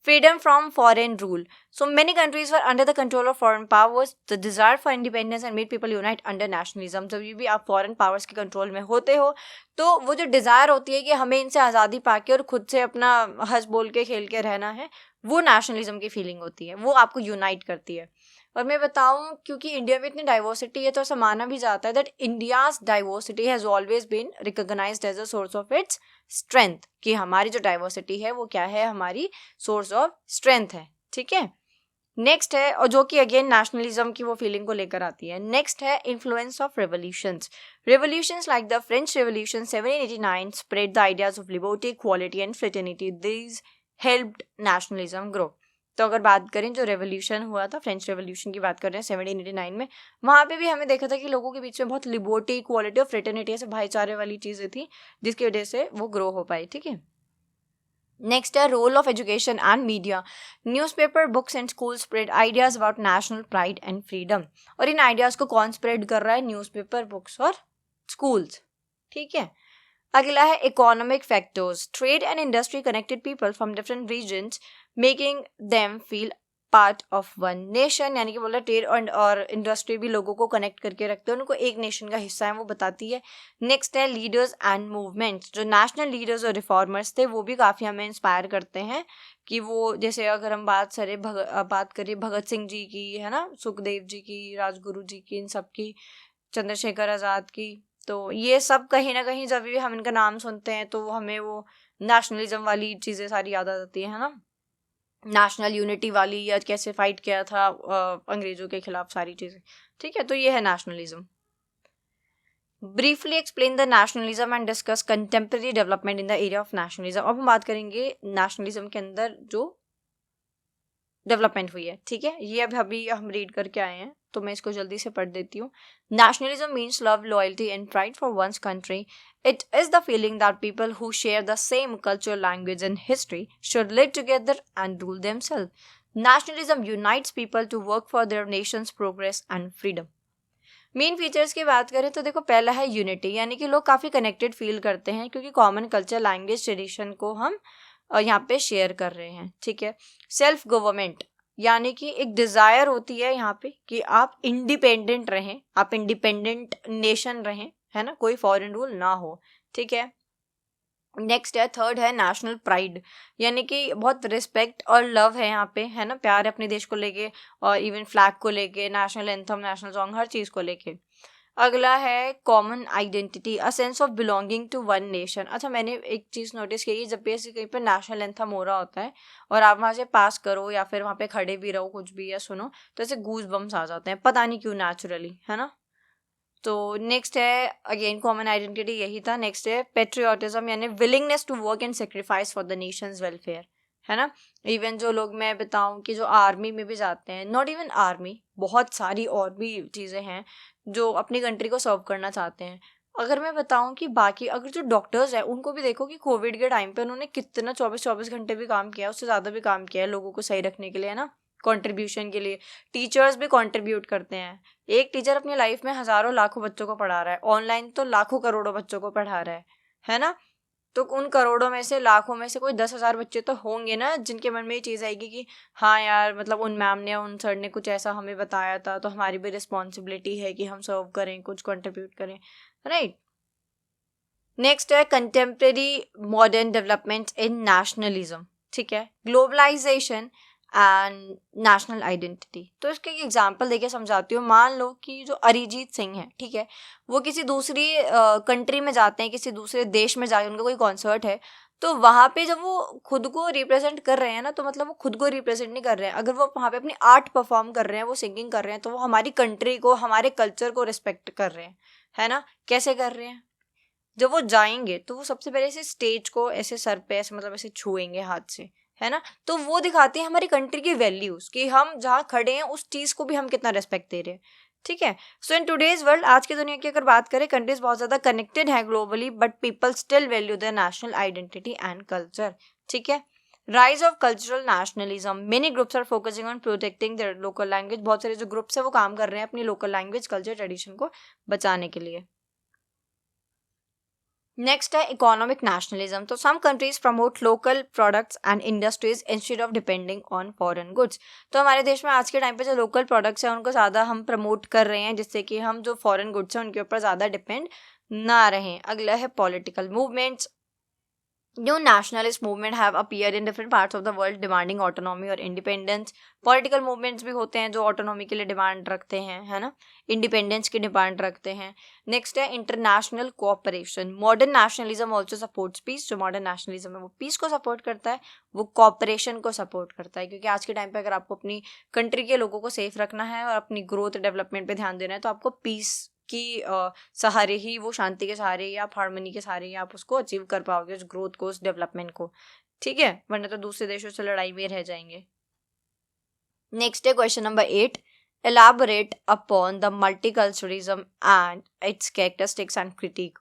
Freedom from foreign rule. So many countries were under the control of foreign powers. The desire for independence and made people unite under nationalism. जब भी आप foreign powers के कंट्रोल में होते हो तो वो जो डिज़ायर होती है कि हमें इनसे आज़ादी पाके और खुद से अपना हंस बोल के खेल के रहना है, वो नेशनलिज्म की फीलिंग होती है, वो आपको यूनाइट करती है. और मैं बताऊं, क्योंकि इंडिया में इतनी डाइवर्सिटी है तो ऐसा माना भी जाता है that India's diversity has always been recognised as a source of its strength, कि हमारी जो डाइवर्सिटी है वो क्या है, हमारी सोर्स ऑफ स्ट्रेंथ है. ठीक है. नेक्स्ट है, और जो कि अगेन नेशनलिज्म की वो फीलिंग को लेकर आती है. नेक्स्ट है influence of revolutions. Revolutions like the French revolution 1789 spread the ideas of liberty, equality and fraternity. These helped nationalism grow. तो अगर बात करें जो रेवोल्यूशन हुआ था, फ्रेंच रेवोल्यूशन की बात कर रहे हैं 1789 में, वहाँ पे भी हमें देखा था कि लोगों के बीच में बहुत लिबर्टी, इक्वालिटी और फ्रेटर्निटी ऐसे भाईचारे वाली चीज़ें थी जिसकी वजह से वो ग्रो हो पाई. ठीक है. नेक्स्ट है role of education and media. Newspaper, books and school spread ideas about national pride and freedom. और इन आइडियाज़ को कौन स्प्रेड कर रहा है? न्यूज़पेपर, बुक्स और स्कूल्स. ठीक है. अगला है economic factors. Trade and industry connected people from different regions making them feel part of one nation. यानी कि बोला ट्रेड और इंडस्ट्री भी लोगों को कनेक्ट करके रखते हैं, उनको एक नेशन का हिस्सा है वो बताती है. नेक्स्ट है लीडर्स एंड मूवमेंट्स. जो नेशनल लीडर्स और रिफॉर्मर्स थे वो भी काफ़ी हमें इंस्पायर करते हैं, कि वो जैसे अगर हम बात करें भगत सिंह जी की, है ना, सुखदेव जी की, राजगुरु जी की, इन सब की, चंद्रशेखर आज़ाद की, तो ये सब कहीं ना कहीं जब भी हम इनका नाम सुनते हैं तो हमें वो नेशनलिज्म वाली चीज़ें सारी याद आ जाती है ना, नेशनल यूनिटी वाली, या कैसे फाइट किया था अंग्रेजों के खिलाफ, सारी चीज़ें. ठीक है. तो ये है nationalism. Briefly explain the nationalism and discuss contemporary development in the area of nationalism. अब हम बात करेंगे नेशनलिज्म के अंदर जो डेवलपमेंट हुई है. ठीक है. ये अभी हम रीड करके आए हैं तो मैं इसको जल्दी से पढ़ देती हूँ. Nationalism means love, loyalty and pride for one's country. It is the feeling that people who share the same culture, language and history should live together and rule themselves. Nationalism unites people to work for their nation's progress and freedom. Main features की बात करें तो देखो, पहला है यूनिटी, यानी कि लोग काफ़ी कनेक्टेड फील करते हैं क्योंकि कॉमन कल्चर, लैंग्वेज, ट्रेडिशन को हम यहाँ पे शेयर कर रहे हैं. ठीक है. सेल्फ गवर्नमेंट, यानी कि एक डिज़ायर होती है यहाँ पे कि आप इंडिपेंडेंट रहें, आप इंडिपेंडेंट नेशन रहें, है ना, कोई फॉरेन रूल ना हो. ठीक है. नेक्स्ट है, थर्ड है नेशनल प्राइड, यानी कि बहुत रिस्पेक्ट और लव है यहाँ पे, है ना, प्यार है अपने देश को लेके, और इवन फ्लैग को लेके, नेशनल एंथम, नेशनल सॉन्ग, हर चीज़ को लेके. अगला है common identity, a sense of belonging to one nation. अच्छा, मैंने एक चीज़ नोटिस की, जब भी ऐसे कहीं पर नेशनल एंथम हो रहा होता है और आप वहाँ से पास करो या फिर वहाँ पे खड़े भी रहो, कुछ भी या सुनो, तो ऐसे गूज बम्स आ जाते हैं, पता नहीं क्यों, नेचुरली, है ना. तो नेक्स्ट है अगेन कॉमन आइडेंटिटी, यही था. नेक्स्ट है पेट्रियोटिज्म, यानी willingness to work and sacrifice for the nation's welfare, है ना. इवन जो लोग, मैं बताऊं कि जो आर्मी में भी जाते हैं, नॉट इवन आर्मी, बहुत सारी और भी चीज़ें हैं जो अपनी कंट्री को सर्व करना चाहते हैं. अगर मैं बताऊं कि बाकी अगर जो डॉक्टर्स हैं उनको भी देखो कि कोविड के टाइम पे उन्होंने कितना 24 घंटे भी काम किया, उससे ज़्यादा भी काम किया है लोगों को सही रखने के लिए, है ना, कंट्रीब्यूशन के लिए. टीचर्स भी कंट्रीब्यूट करते हैं. एक टीचर अपनी लाइफ में हज़ारों लाखों बच्चों को पढ़ा रहा है, ऑनलाइन तो लाखों करोड़ों बच्चों को पढ़ा रहा है ना. तो उन करोड़ों में से, लाखों में से कोई 10,000 बच्चे तो होंगे ना जिनके मन में ये चीज़ आएगी कि हाँ यार, मतलब उन मैम ने, उन सर ने कुछ ऐसा हमें बताया था, तो हमारी भी रिस्पॉन्सिबिलिटी है कि हम सर्व करें, कुछ कंट्रीब्यूट करें, राइट. नेक्स्ट है contemporary modern development in nationalism. ठीक है. Globalisation and national identity. तो इसके एक एग्जांपल देके समझाती हूँ. मान लो कि जो अरिजीत सिंह है, ठीक है, वो किसी दूसरी कंट्री में जाते हैं, किसी दूसरे देश में जाके उनका कोई कॉन्सर्ट है, तो वहाँ पे जब वो खुद को रिप्रेजेंट कर रहे हैं ना, तो मतलब वो खुद को रिप्रेजेंट नहीं कर रहे हैं. अगर वो वहाँ पे अपनी आर्ट परफॉर्म कर रहे हैं, वो सिंगिंग कर रहे हैं, तो वो हमारी कंट्री को, हमारे कल्चर को रिस्पेक्ट कर रहे हैं, है ना. कैसे कर रहे हैं? जब वो जाएंगे तो वो सबसे पहले ऐसे स्टेज को ऐसे सर पे ऐसे, मतलब ऐसे छुएंगे हाथ से, है ना। तो वो दिखाती है हमारी कंट्री की वैल्यूज कि हम जहाँ खड़े हैं उस चीज को भी हम कितना रेस्पेक्ट दे रहे हैं, ठीक है। सो इन टुडेज वर्ल्ड, आज की दुनिया की अगर बात करें, कंट्रीज बहुत ज्यादा कनेक्टेड है globally, but people still value their national identity and culture, ठीक है। Rise of cultural nationalism, many groups are focusing on protecting their local language, बहुत सारे जो ग्रुप्स है वो काम कर रहे हैं अपनी लोकल लैंग्वेज, कल्चर, ट्रेडिशन को बचाने के लिए। नेक्स्ट है इकोनॉमिक नेशनलिज्म। तो some countries promote local products and industries instead of depending on foreign goods. तो हमारे देश में आज के टाइम पे जो लोकल प्रोडक्ट्स हैं उनको ज़्यादा हम प्रमोट कर रहे हैं, जिससे कि हम जो फॉरेन गुड्स हैं उनके ऊपर ज़्यादा डिपेंड ना रहें। अगला है political movements. New nationalist movement have appeared in different parts of the world demanding autonomy or independence. Political movements भी होते हैं जो autonomy के लिए डिमांड रखते हैं, है ना, independence की डिमांड रखते हैं। नेक्स्ट है international cooperation. Modern nationalism also supports peace. जो मॉडर्न नेशनलिज्म है वो पीस को सपोर्ट करता है, वो कोऑपरेशन को सपोर्ट करता है, क्योंकि आज के टाइम पे अगर आपको अपनी कंट्री के लोगों को सेफ रखना है और अपनी ग्रोथ डेवलपमेंट पे ध्यान देना है तो आपको पीस की सहारे ही, वो शांति के सहारे या हार्मनी के सहारे ही आप उसको अचीव कर पाओगे, उस ग्रोथ को, उस डेवलपमेंट को, ठीक है, वरना तो दूसरे देशों से लड़ाई में रह जाएंगे। नेक्स्ट है question number 8, elaborate upon the multiculturalism and it's characteristics and critic.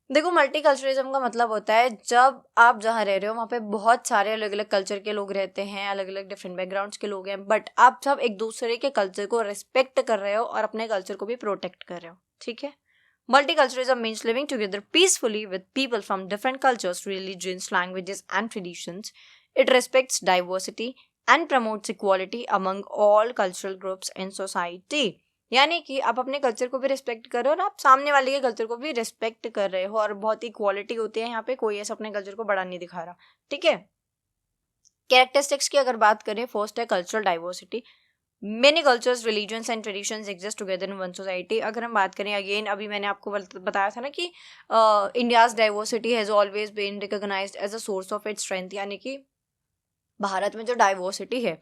देखो, मल्टीकल्चरलिज्म का मतलब होता है जब आप जहाँ रह रहे हो वहाँ पे बहुत सारे अलग अलग कल्चर के लोग रहते हैं, अलग अलग डिफरेंट बैकग्राउंड्स के लोग हैं, बट आप सब एक दूसरे के कल्चर को रिस्पेक्ट कर रहे हो और अपने कल्चर को भी प्रोटेक्ट कर रहे हो, ठीक है। Multiculturalism means living together peacefully with people from different cultures, religions, languages and traditions. It respects diversity and promotes equality among all cultural groups in society. यानी कि आप अपने कल्चर को भी रिस्पेक्ट कर रहे हो और आप सामने वाले के कल्चर को भी रिस्पेक्ट कर रहे हो, और बहुत इक्वालिटी होती है यहाँ पे, कोई ऐसा अपने कल्चर को बड़ा नहीं दिखा रहा, ठीक है। कैरेक्टरिस्टिक्स की अगर बात करें, फर्स्ट है cultural diversity. Many cultures, religions and traditions exist together in one society. अगर हम बात करें, अगेन अभी मैंने आपको बताया था ना कि India's diversity has always been recognised as a source of its strength, यानी कि भारत में जो डाइवर्सिटी है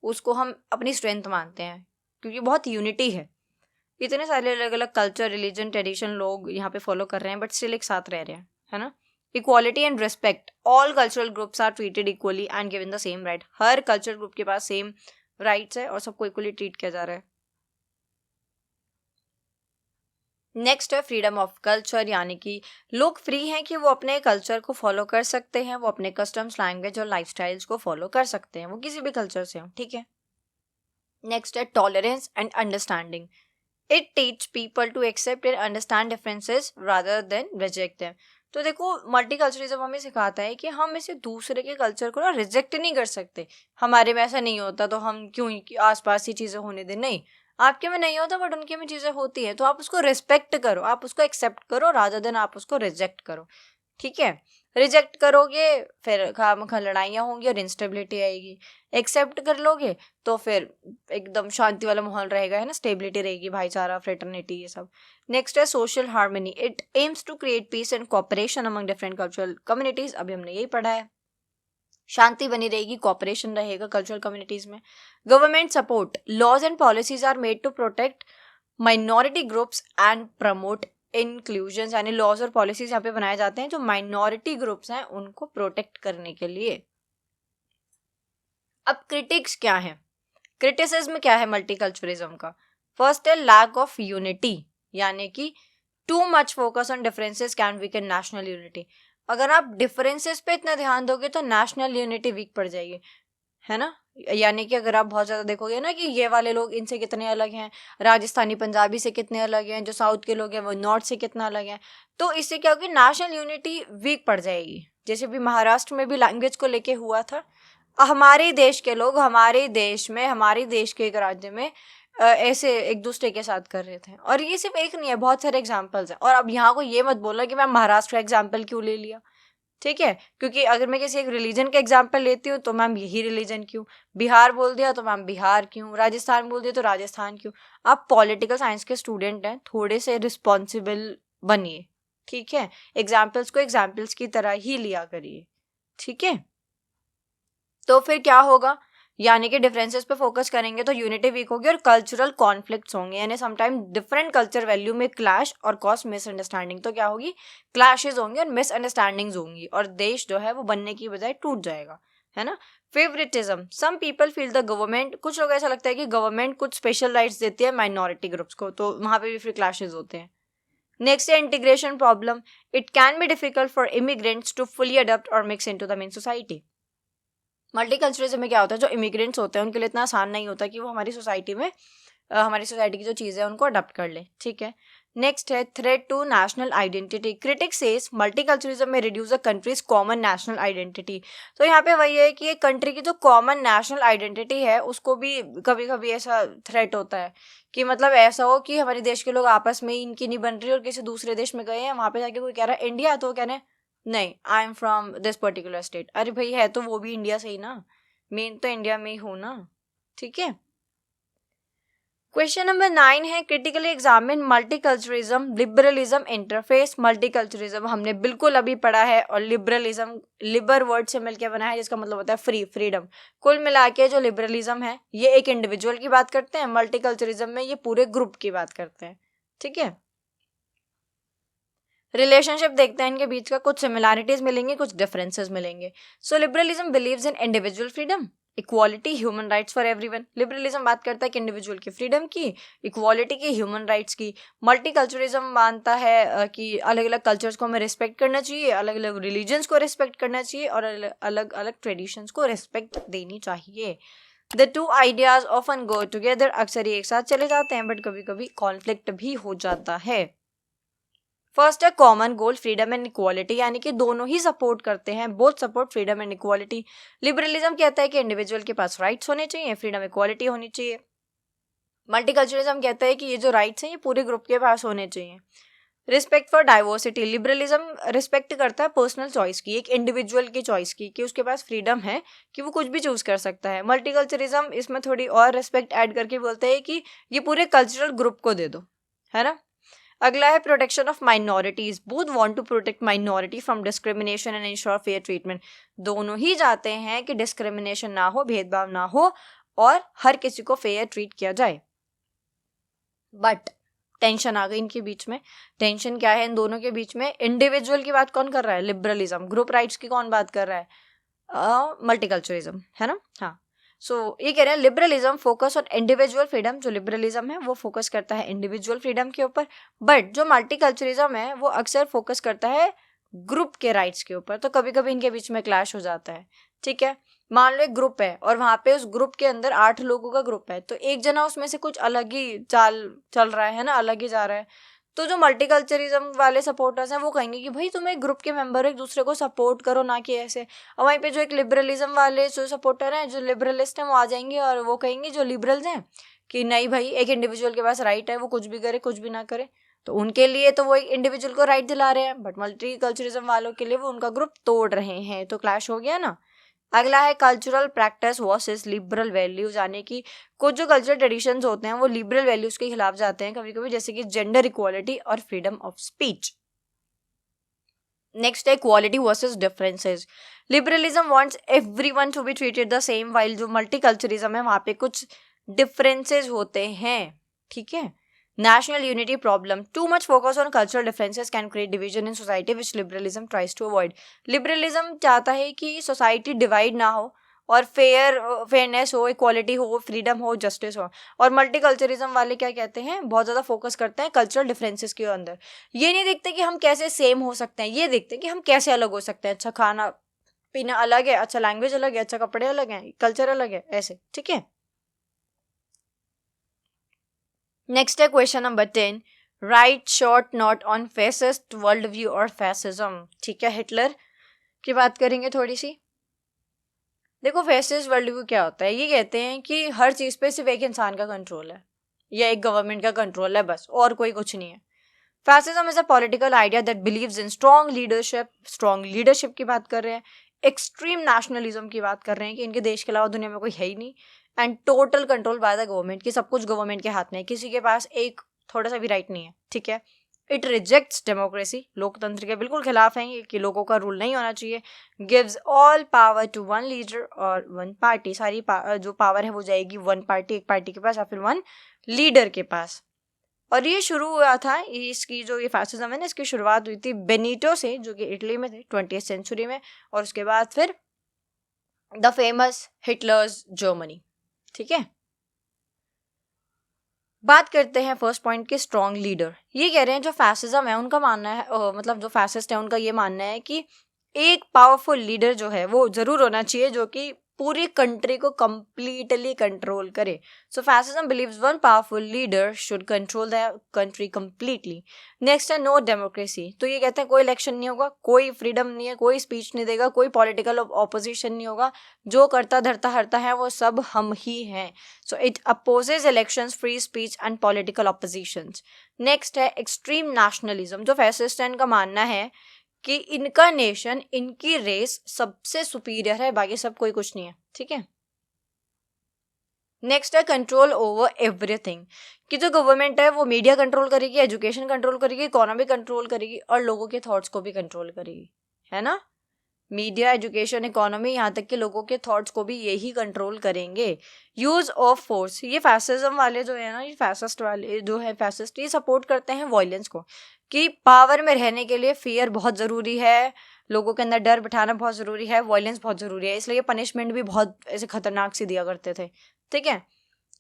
उसको हम अपनी स्ट्रेंथ मानते हैं, क्योंकि बहुत यूनिटी है, इतने सारे अलग अलग कल्चर, रिलीजन, ट्रेडिशन लोग यहाँ पे फॉलो कर रहे हैं, बट स्टिल एक साथ रह रहे हैं, है ना। Equality and respect, all cultural groups are treated equally and given the same right. हर कल्चरल ग्रुप के पास सेम राइट्स है और सबको इक्वली ट्रीट किया जा रहा है। नेक्स्ट है फ्रीडम ऑफ कल्चर, यानी कि लोग फ्री हैं कि वो अपने कल्चर को फॉलो कर सकते हैं, वो अपने कस्टम्स, लैंग्वेज और लाइफस्टाइल्स को फॉलो कर सकते हैं, वो किसी भी कल्चर से हो, ठीक है। नेक्स्ट है tolerance and understanding. It teach people to accept and understand differences rather than reject them. तो देखो, मल्टीकल्चरलिज्म हमें सिखाता है कि हम इसे दूसरे के कल्चर को ना रिजेक्ट नहीं कर सकते। हमारे में ऐसा नहीं होता तो हम क्यों आसपास ही चीज़ें होने दें, नहीं, आपके में नहीं होता बट उनके में चीज़ें होती हैं, तो आप उसको रिस्पेक्ट करो, आप उसको एक्सेप्ट करो रादर देन आप उसको रिजेक्ट करो, ठीक है। रिजेक्ट करोगे फिर खामखा लड़ाइयाँ होंगी और इंस्टेबिलिटी आएगी, एक्सेप्ट कर लोगे तो फिर एकदम शांति वाला माहौल रहेगा, है ना, स्टेबिलिटी रहेगी, भाईचारा, फ्रेटर्निटी, ये सब। नेक्स्ट है social harmony. It aims to create peace and cooperation among different cultural communities. अभी हमने यही पढ़ा है, शांति बनी रहेगी, कोऑपरेशन रहेगा कल्चरल कम्युनिटीज में। Government support, laws and policies are made to protect minority groups and promote inclusion, यानी लॉज और पॉलिसीज यहाँ पे बनाए जाते हैं जो माइनॉरिटी ग्रुप्स हैं उनको प्रोटेक्ट करने के लिए। अब क्रिटिक्स क्या है, क्रिटिसिज्म क्या है मल्टीकल्चरलिज्म का। फर्स्ट है लैक ऑफ यूनिटी, यानी कि too much focus on differences can weaken national unity. अगर आप डिफरेंसेस पे इतना ध्यान दोगे तो नेशनल यूनिटी वीक पड़ जाएगी, है ना। यानी कि अगर आप बहुत ज़्यादा देखोगे ना कि ये वाले लोग इनसे कितने अलग हैं, राजस्थानी पंजाबी से कितने अलग हैं, जो साउथ के लोग हैं वो नॉर्थ से कितना अलग हैं, तो इससे क्या होगी, नेशनल यूनिटी वीक पड़ जाएगी। जैसे भी महाराष्ट्र में भी लैंग्वेज को लेके हुआ था, हमारे देश के लोग हमारे देश में, हमारे देश के एक राज्य में ऐसे एक दूसरे के साथ कर रहे थे, और ये सिर्फ एक नहीं है, बहुत सारे एग्जाम्पल्स हैं। और अब यहाँ को ये मत बोलना कि मैं महाराष्ट्र का एग्जाम्पल क्यों ले लिया, ठीक है, क्योंकि अगर मैं किसी एक रिलीजन का एग्जाम्पल लेती हूँ तो मैम यही रिलीजन क्यों, बिहार बोल दिया तो मैम बिहार क्यों, राजस्थान बोल दिया तो राजस्थान क्यों। आप पॉलिटिकल साइंस के स्टूडेंट हैं, थोड़े से रिस्पॉन्सिबल बनिए, ठीक है, एग्जाम्पल्स को एग्जाम्पल्स की तरह ही लिया करिए, ठीक है। तो फिर क्या होगा यानी कि डिफरेंसेस पे फोकस करेंगे तो यूनिटी वीक होगी और कल्चरल कॉन्फ्लिक्ट्स होंगे, यानी समटाइम डिफरेंट कल्चर वैल्यू में क्लैश और कॉज मिसअंडरस्टैंडिंग। तो क्या होगी, क्लैशेस होंगे और मिसअंडरस्टैंडिंग्स होंगी और देश जो है वो बनने की बजाय टूट जाएगा, है ना। Favouritism, some people feel the government, कुछ लोग ऐसा लगता है कि गवर्नमेंट कुछ स्पेशल राइट्स देती है माइनॉरिटी ग्रुप्स को, तो वहां पे भी फिर क्लैशेस होते हैं। नेक्स्ट है integration problem, it can be difficult for immigrants to fully adopt और mix into the main society. Multiculturalism में क्या होता है, जो इमिग्रेंट्स होते हैं उनके लिए इतना आसान नहीं होता कि वो हमारी सोसाइटी में हमारी सोसाइटी की जो चीज़ें हैं उनको अडॉप्ट कर ले, ठीक है। नेक्स्ट है threat to national identity, critics say multiculturalism may reduce a country's common national identity. तो यहाँ पे वही है कि एक कंट्री की जो कॉमन नेशनल आइडेंटिटी है उसको भी कभी कभी ऐसा थ्रेट होता है कि मतलब ऐसा हो कि हमारे देश के लोग आपस में इनकी नहीं बन रही और किसी दूसरे देश में गए हैं, वहाँ पे जाके कोई कह रहा है इंडिया, तो वो कह रहे हैं नहीं I am from this particular state. अरे भाई है तो वो भी इंडिया से ही ना, मेन तो इंडिया में ही हो ना, ठीक है। क्वेश्चन नंबर 9 है critically examine multiculturalism liberalism interface. Multiculturalism हमने बिल्कुल अभी पढ़ा है और लिबरलिज्म लिबर वर्ड से मिलकर बना है जिसका मतलब होता है फ्री, फ्रीडम। कुल मिला के जो लिबरलिज्म है ये एक इंडिविजुअल की बात करते हैं, मल्टीकल्चरलिज्म में ये पूरे ग्रुप की बात करते हैं, ठीक है। रिलेशनशिप देखते हैं इनके बीच का, कुछ सिमिलैरिटीज मिलेंगे कुछ डिफरेंसेस मिलेंगे। So liberalism believes in individual freedom, equality, human rights for everyone. Liberalism बात करता है कि इंडिविजुअल की फ्रीडम की, इक्वालिटी की, ह्यूमन राइट्स की। मल्टीकल्चरलिज्म मानता है कि अलग अलग कल्चर्स को हमें रिस्पेक्ट करना चाहिए, अलग अलग रिलीजन्स को रिस्पेक्ट करना चाहिए और अलग अलग ट्रेडिशंस को रिस्पेक्ट देनी चाहिए। The two ideas often go together, अक्सर ये एक साथ चले जाते हैं बट कभी कभी कॉन्फ्लिक्ट भी हो जाता है। फर्स्ट है common goal freedom and equality, यानी कि दोनों ही सपोर्ट करते हैं, both support freedom and equality. Liberalism कहता है कि इंडिविजुअल के पास राइट्स होने चाहिए, फ्रीडम इक्वालिटी होनी चाहिए। मल्टीकल्चरलिज्म कहता है कि ये जो राइट्स हैं ये पूरे ग्रुप के पास होने चाहिए। Respect for diversity, liberalism respect करता है पर्सनल चॉइस की, एक इंडिविजुअल की चॉइस की, कि उसके पास फ्रीडम है कि वो कुछ भी चूज कर सकता है। मल्टीकल्चरलिज्म इसमें थोड़ी और रिस्पेक्ट ऐड करके बोलते हैं कि ये पूरे कल्चरल ग्रुप को दे दो, है ना। अगला है protection of minorities, both want to protect minority from discrimination and ensure fair treatment. दोनों ही चाहते हैं कि डिस्क्रिमिनेशन ना हो, भेदभाव ना हो और हर किसी को फेयर ट्रीट किया जाए। बट टेंशन आ गई इनके बीच में। टेंशन क्या है इन दोनों के बीच में, इंडिविजुअल की बात कौन कर रहा है, लिबरलिज्म, ग्रुप राइट्स की कौन बात कर रहा है, मल्टीकल्चरलिज्म, है ना। हाँ, सो ये कह रहे हैं liberalism focus on individual freedom, जो लिबरलिज्म है वो फोकस करता है इंडिविजुअल फ्रीडम के ऊपर, बट जो मल्टीकल्चरलिज्म है वो अक्सर फोकस करता है ग्रुप के राइट्स के ऊपर। तो कभी कभी इनके बीच में क्लैश हो जाता है, ठीक है। मान लो एक ग्रुप है और वहां पे उस ग्रुप के अंदर 8 लोगों का ग्रुप है, तो एक जना उसमें से कुछ अलग ही चाल चल रहा है ना, अलग ही जा रहा है। तो जो मल्टीकल्चरिज्म वाले सपोर्टर्स हैं वो कहेंगे कि भाई तुम एक ग्रुप के मेंबर हो, एक दूसरे को सपोर्ट करो, ना कि ऐसे। और वहीं पे जो एक लिबरलिज्म वाले जो सपोर्टर हैं, जो लिबरलिस्ट हैं, वो आ जाएंगे और वो कहेंगे जो लिबरल्स हैं कि नहीं भाई एक इंडिविजुअल के पास राइट है, वो कुछ भी करे कुछ भी ना करे। तो उनके लिए तो वो एक इंडिविजुअल को राइट दिला रहे हैं, बट मल्टीकल्चरिज्म वालों के लिए वो उनका ग्रुप तोड़ रहे हैं, तो क्लैश हो गया ना। अगला है cultural practice versus liberal values, यानी कि कुछ जो कल्चरल ट्रेडिशंस होते हैं वो लिबरल वैल्यूज के खिलाफ जाते हैं कभी कभी, जैसे कि जेंडर इक्वालिटी और फ्रीडम ऑफ स्पीच। नेक्स्ट है equality versus differences, liberalism wants everyone to be treated the same, while जो मल्टीकल्चरिज्म है वहां पे कुछ डिफरेंसेस होते हैं, ठीक है। National unity problem, too much focus on cultural differences can create division in society which liberalism tries to avoid। liberalism चाहता है कि society divide ना हो और फेयरनेस हो, इक्वालिटी हो, फ्रीडम हो, जस्टिस हो। और मल्टीकल्चरिज्म वाले क्या कहते हैं, बहुत ज़्यादा फोकस करते हैं कल्चरल डिफरेंसेस के अंदर। ये नहीं देखते कि हम कैसे सेम हो सकते हैं, ये देखते हैं कि हम कैसे अलग हो सकते हैं। अच्छा खाना पीना अलग है, अच्छा लैंग्वेज अलग है, अच्छा कपड़े अलग हैं, कल्चर अलग है, ऐसे, ठीक है। नेक्स्ट है question number 10, right short note on fascist world view और फैसिज्म, ठीक है। हिटलर की बात करेंगे थोड़ी सी। देखो फैसिस्ट वर्ल्ड व्यू क्या होता है, ये कहते हैं कि हर चीज पे सिर्फ एक इंसान का कंट्रोल है या एक गवर्नमेंट का कंट्रोल है बस, और कोई कुछ नहीं है। Fascism is a political idea that believes in strong leadership की बात कर रहे हैं, एक्सट्रीम नेशनलिज्म की बात कर रहे हैं कि इनके देश के अलावा दुनिया में कोई है ही नहीं, and total control by the government, कि सब कुछ गवर्नमेंट के हाथ में है, किसी के पास एक थोड़ा सा भी राइट नहीं है, ठीक है। इट रिजेक्ट्स डेमोक्रेसी, लोकतंत्र के बिल्कुल खिलाफ है ये कि लोगों का रूल नहीं होना चाहिए। Gives all power to one leader और वन पार्टी, सारी जो पावर है वो जाएगी वन पार्टी, एक पार्टी के पास या फिर वन लीडर के पास। और ये शुरू हुआ था, इसकी जो ये फैसिज्म है ना, इसकी शुरुआत हुई थी बेनिटो से, जो कि इटली में थे 20th सेंचुरी में, और उसके बाद फिर द फेमस हिटलर्स जर्मनी। ठीक है, बात करते हैं फर्स्ट पॉइंट के स्ट्रॉन्ग लीडर। ये कह रहे हैं जो फैसिज्म है उनका मानना है, मतलब जो फैसिस्ट है उनका ये मानना है कि एक पावरफुल लीडर जो है वो जरूर होना चाहिए जो कि पूरी कंट्री को कंप्लीटली कंट्रोल करे। So fascism believes one powerful leader should control the country completely. Next है नो डेमोक्रेसी। तो ये कहते हैं कोई इलेक्शन नहीं होगा, कोई फ्रीडम नहीं है, कोई स्पीच नहीं देगा, कोई पॉलिटिकल ऑपोजिशन नहीं होगा, जो करता धरता हरता है वो सब हम ही हैं। So it opposes elections, free speech and political opposition's. Next है एक्सट्रीम नेशनलिज्म। जो फैसिस्ट है इनका मानना है कि इनका नेशन, इनकी रेस सबसे सुपीरियर है, बाकी सब कोई कुछ नहीं है। ठीक है, नेक्स्ट है कंट्रोल ओवर एवरीथिंग, कि जो गवर्नमेंट है वो मीडिया कंट्रोल करेगी, एजुकेशन कंट्रोल करेगी, इकोनॉमी कंट्रोल करेगी और लोगों के थॉट्स को भी कंट्रोल करेगी, है ना। मीडिया, एजुकेशन, इकोनॉमी, यहाँ तक कि लोगों के थॉट्स को भी यही कंट्रोल करेंगे। यूज ऑफ फोर्स, ये फैसिज्म वाले जो है ना, ये फैसिस्ट वाले जो है, फैसिस्ट ये सपोर्ट करते हैं वायलेंस को, कि पावर में रहने के लिए फियर बहुत ज़रूरी है, लोगों के अंदर डर बिठाना बहुत ज़रूरी है, वायलेंस बहुत ज़रूरी है, इसलिए पनिशमेंट भी बहुत ऐसे खतरनाक सी दिया करते थे। ठीक है,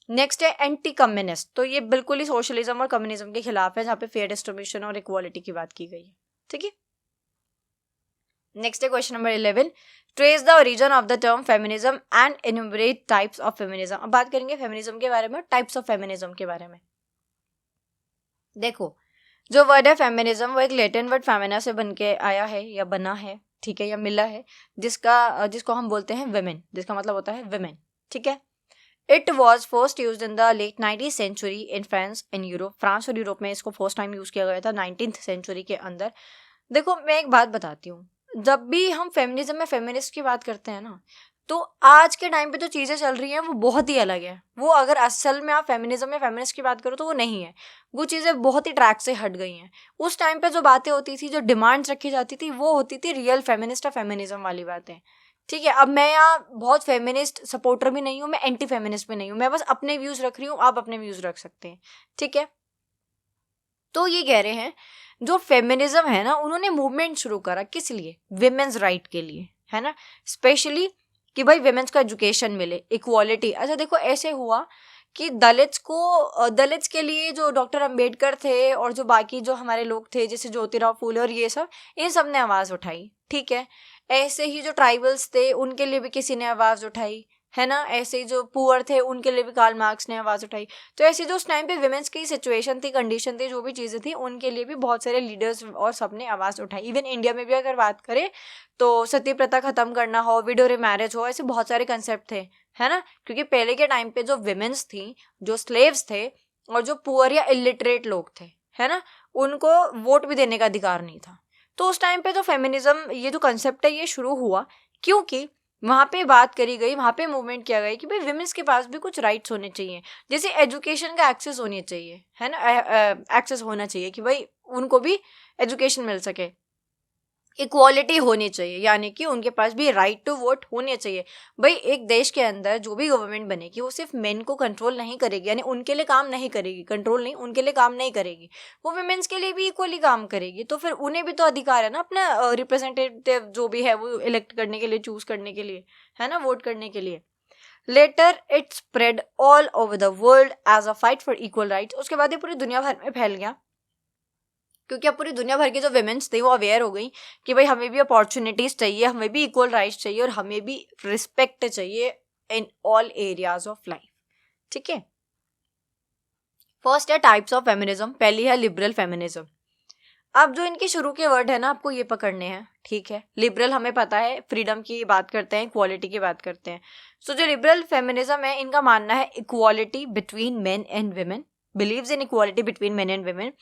नेक्स्ट है एंटी कम्युनिस्ट। तो ये बिल्कुल ही सोशलिज्म और कम्युनिज्म के खिलाफ है, जहाँ पे फेयर डिस्ट्रीब्यूशन और इक्वालिटी की बात की गई है। ठीक है, नेक्स्ट है question number 11, trace the origin of the term feminism and enumerate types of feminism. अब बात करेंगे फेमिनिज्म के बारे में, टाइप्स ऑफ फेमिनिज्म के बारे में। देखो, जो वर्ड है फेमिनिज्म वो एक लैटिन वर्ड फेमिना से बन के आया है या बना है, ठीक है, या मिला है, जिसको हम बोलते हैं विमेन, जिसका मतलब होता है विमेन। ठीक है, it was first use in the late 19th century in France in Europe. France और यूरोप में इसको फर्स्ट टाइम यूज किया गया था 19th सेंचुरी के अंदर। देखो, मैं एक बात बताती हूँ, जब भी हम फेमिनिज्म में फेमिनिस्ट की बात करते हैं ना, तो आज के टाइम पे जो चीज़ें चल रही हैं वो बहुत ही अलग है। वो अगर असल में आप फेमिनिज्म में फेमिनिस्ट की बात करो तो वो नहीं है, वो चीज़ें बहुत ही ट्रैक से हट गई हैं। उस टाइम पे जो बातें होती थी, जो डिमांड्स रखी जाती थी, वो होती थी रियल फेमिनिस्ट और फेमिनिज्म वाली बातें। ठीक है, अब मैं यहाँ बहुत फेमिनिस्ट सपोर्टर भी नहीं हूँ, मैं एंटी फेमिनिस्ट भी नहीं हूँ, मैं बस अपने व्यूज़ रख रही हूँ, आप अपने व्यूज़ रख सकते हैं। ठीक है, तो ये कह रहे हैं जो फेमिनिज्म है ना, उन्होंने मूवमेंट शुरू करा किस लिए, विमेंस राइट के लिए, है ना, स्पेशली कि भाई विमेंस को एजुकेशन मिले, इक्वालिटी। अच्छा देखो, ऐसे हुआ कि दलित्स के लिए जो डॉक्टर अंबेडकर थे और जो बाकी जो हमारे लोग थे जैसे ज्योतिराव फूले और ये सब, इन सब ने आवाज़ उठाई। ठीक है, ऐसे ही जो ट्राइबल्स थे उनके लिए भी किसी ने आवाज़ उठाई, है ना। ऐसे ही जो पुअर थे उनके लिए भी कार्ल मार्क्स ने आवाज़ उठाई। तो ऐसे जो उस टाइम पे विमेंस की सिचुएशन थी, कंडीशन थी, जो भी चीज़ें थी, उनके लिए भी बहुत सारे लीडर्स और सब ने आवाज़ उठाई। इवन इंडिया में भी अगर बात करें तो सती प्रथा खत्म करना हो, विडो मैरिज हो, ऐसे बहुत सारे कंसेप्ट थे, है ना। क्योंकि पहले के टाइम पे जो विमेंस थी, जो स्लेव्स थे और जो पुअर या इलिटरेट लोग थे, है ना, उनको वोट भी देने का अधिकार नहीं था। तो उस टाइम पे जो फेमिनिज्म, ये जो कंसेप्ट है, ये शुरू हुआ क्योंकि वहाँ पे बात करी गई, वहाँ पे मूवमेंट किया गया कि भाई विमेंस के पास भी कुछ राइट्स होने चाहिए, जैसे एजुकेशन का एक्सेस होनी चाहिए, है ना, एक्सेस होना चाहिए कि भाई उनको भी एजुकेशन मिल सके, इक्वालिटी होनी चाहिए, यानी कि उनके पास भी राइट टू वोट होने चाहिए। भाई एक देश के अंदर जो भी गवर्नमेंट बनेगी वो सिर्फ मेन को कंट्रोल नहीं करेगी, यानी उनके लिए काम नहीं करेगी, कंट्रोल नहीं, उनके लिए काम नहीं करेगी, वो विमेंस के लिए भी इक्वली काम करेगी। तो फिर उन्हें भी तो अधिकार है ना अपना रिप्रेजेंटेटिव जो भी है वो इलेक्ट करने के लिए, चूज करने के लिए, है ना, वोट करने के लिए। Later it spread all over the world as a fight for equal rights. उसके बाद ये पूरी दुनिया भर में फैल गया, क्योंकि अब पूरी दुनिया भर की जो विमेंस थी वो अवेयर हो गई कि भाई हमें भी अपॉर्चुनिटीज चाहिए, हमें भी इक्वल राइट्स चाहिए और हमें भी रिस्पेक्ट चाहिए in all areas of life. ठीक है, फर्स्ट है टाइप्स ऑफ फेमिनिज्म। पहली है लिबरल फेमिनिज्म। अब जो इनके शुरू के वर्ड है ना, आपको ये पकड़ने हैं। ठीक है, लिबरल हमें पता है फ्रीडम की बात करते हैं, इक्वालिटी की बात करते हैं। सो जो लिबरल फेमिनिज्म है, इनका मानना है equality between main and women, believes in equality between main and women,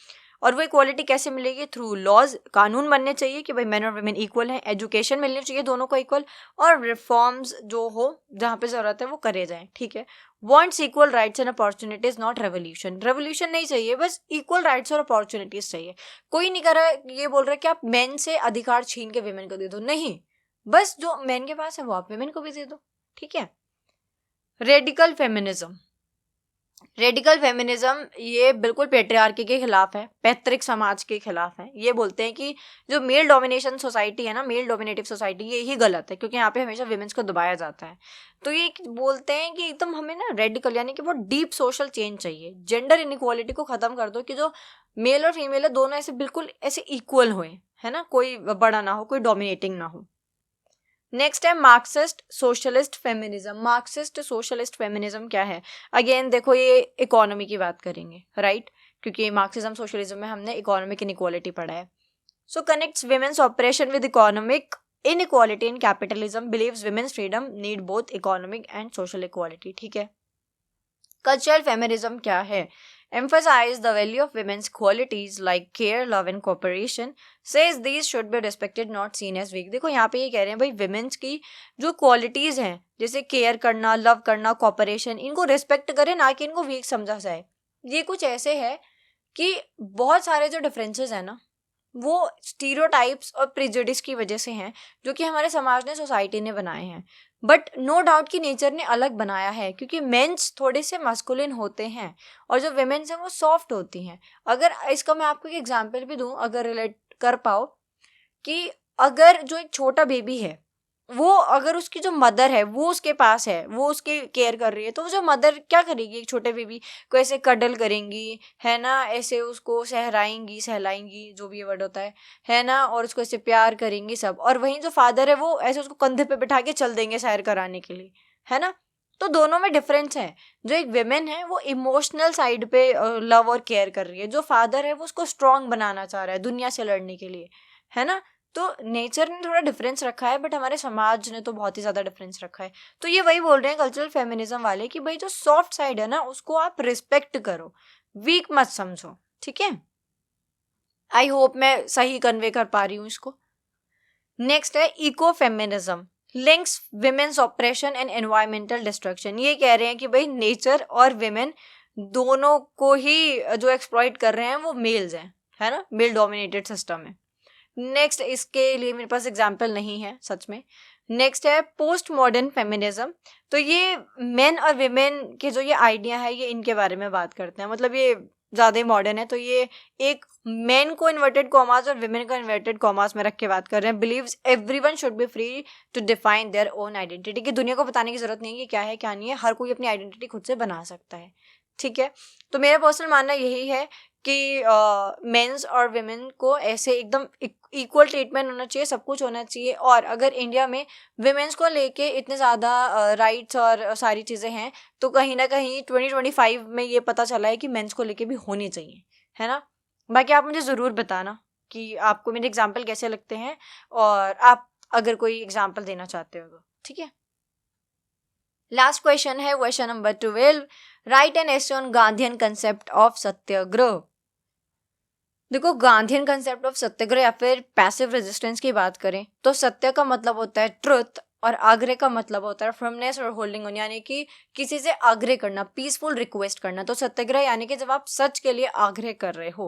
और वो इक्वालिटी कैसे मिलेगी? थ्रू लॉज, कानून बनने चाहिए कि भाई मेन और वुमेन इक्वल हैं, एजुकेशन मिलनी चाहिए दोनों को इक्वल, और रिफॉर्म्स जो हो जहाँ पे ज़रूरत है वो करे जाएं, ठीक है। Wants equal rights and opportunities, not revolution. Revolution नहीं चाहिए, बस इक्वल राइट्स और अपॉर्चुनिटीज चाहिए। कोई नहीं कर रहा है ये बोल रहा है कि आप मेन से अधिकार छीन के वुमेन को दे दो, नहीं, बस जो मेन के पास है वो आप वुमेन को भी दे दो, ठीक है। रेडिकल फेमिनिज्म, रेडिकल फेमिनिज्म ये बिल्कुल पेट्रियार्की के खिलाफ है, पैतृक समाज के खिलाफ है। ये बोलते हैं कि जो मेल डोमिनेशन सोसाइटी है ना, मेल डोमिनेटिव सोसाइटी, ये ही गलत है क्योंकि यहाँ पे हमेशा विमेंस को दबाया जाता है। तो ये बोलते हैं कि एकदम हमें ना रेडिकल यानी कि बहुत डीप सोशल चेंज चाहिए। जेंडर इनइक्वालिटी को खत्म कर दो कि जो मेल और फीमेल है दोनों ऐसे बिल्कुल ऐसे इक्वल हुए, है ना, कोई बड़ा ना हो, कोई डोमिनेटिंग ना हो। नेक्स्ट है Marxist socialist feminism. Marxist socialist feminism क्या है? अगेन देखो ये इकोनॉमी की बात करेंगे, राइट, क्योंकि मार्क्सिज्म सोशलिज्म में हमने इकोनॉमिक इनइक्वालिटी पढ़ा है। So connects women's oppression with economic inequality in capitalism, believes women's freedom need both economic and social equality, ठीक है। कल्चरल फेमिनिज्म क्या है? Emphasize the value of women's qualities like care, love and cooperation. Says these should be respected, not seen as weak. देखो यहाँ पे ये कह रहे हैं भाई women's की जो qualities हैं जैसे केयर करना, लव करना, कॉपरेशन, इनको रिस्पेक्ट करें, ना कि इनको वीक समझा जाए। ये कुछ ऐसे है कि बहुत सारे जो डिफरेंसेस हैं ना वो स्टीरियोटाइप्स और प्रिजुडिस की वजह से हैं जो कि हमारे समाज ने, सोसाइटी ने बनाए हैं। बट नो डाउट कि नेचर ने अलग बनाया है क्योंकि मेंस थोड़े से मस्कुलिन होते हैं और जो विमेन्स हैं वो सॉफ्ट होती हैं। अगर इसका मैं आपको एक एग्जांपल भी दूं, अगर रिलेट कर पाओ, कि अगर जो एक छोटा बेबी है वो अगर उसकी जो मदर है वो उसके पास है, वो उसकी केयर कर रही है, तो वो जो मदर क्या करेगी, एक छोटे बेबी को ऐसे कडल करेंगी, है ना, ऐसे उसको सहराएंगी, सहलाएंगी, जो भी ये वर्ड होता है ना, और उसको ऐसे प्यार करेंगी सब। और वहीं जो फादर है वो ऐसे उसको कंधे पे बिठा के चल देंगे सैर कराने के लिए, है ना। तो दोनों में डिफरेंस है। जो एक विमेन है वो इमोशनल साइड पे लव और केयर कर रही है, जो फादर है वो उसको स्ट्रांग बनाना चाह रहा है दुनिया से लड़ने के लिए, है ना। तो नेचर ने थोड़ा डिफरेंस रखा है बट हमारे समाज ने तो बहुत ही ज़्यादा डिफरेंस रखा है। तो ये वही बोल रहे हैं कल्चरल फेमिनिज्म वाले कि भाई जो सॉफ्ट साइड है ना उसको आप रिस्पेक्ट करो, वीक मत समझो, ठीक है। आई होप मैं सही कन्वे कर पा रही हूँ इसको। नेक्स्ट है eco feminism, links women's oppression and environmental destruction. ये कह रहे हैं कि भाई नेचर और विमेन दोनों को ही जो एक्सप्लॉइट कर रहे हैं वो मेल्स हैं, है ना, मेल डोमिनेटेड सिस्टम है। नेक्स्ट, इसके लिए मेरे पास एग्जाम्पल नहीं है सच में। नेक्स्ट है पोस्ट मॉडर्न फेमिनिज्म। तो ये मेन और विमेन के जो ये आइडिया है ये इनके बारे में बात करते हैं, मतलब ये ज़्यादा ही मॉडर्न है। तो ये एक मेन को इन्वर्टेड कॉमास और विमेन को इन्वर्टेड कॉमास में रख के बात कर रहे हैं। Believes everyone should be free to define their own identity, कि दुनिया को बताने की जरूरत नहीं है कि क्या है क्या नहीं है, हर कोई अपनी आइडेंटिटी खुद से बना सकता है, ठीक है। तो मेरा पर्सनल मानना यही है कि मेंस और विमेन को ऐसे एकदम इक्वल ट्रीटमेंट होना चाहिए, सब कुछ होना चाहिए। और अगर इंडिया में विमेंस को लेके इतने ज़्यादा राइट्स और सारी चीज़ें हैं तो कहीं ना कहीं 2025 में ये पता चला है कि मेंस को लेके भी होनी चाहिए, है ना। बाकी आप मुझे ज़रूर बताना कि आपको मेरे एग्जाम्पल कैसे लगते हैं और आप अगर कोई एग्जाम्पल देना चाहते हो तो, ठीक है। लास्ट क्वेश्चन है question number 12, write an essay on Gandhian concept of satyagraha. देखो गांधीयन कंसेप्ट ऑफ सत्याग्रह या फिर पैसिव रेजिस्टेंस की बात करें तो सत्य का मतलब होता है ट्रुथ और आग्रह का मतलब होता है फर्मनेस और होल्डिंग ऑन, यानी कि किसी से आग्रह करना, पीसफुल रिक्वेस्ट करना। तो सत्याग्रह यानी कि जब आप सच के लिए आग्रह कर रहे हो।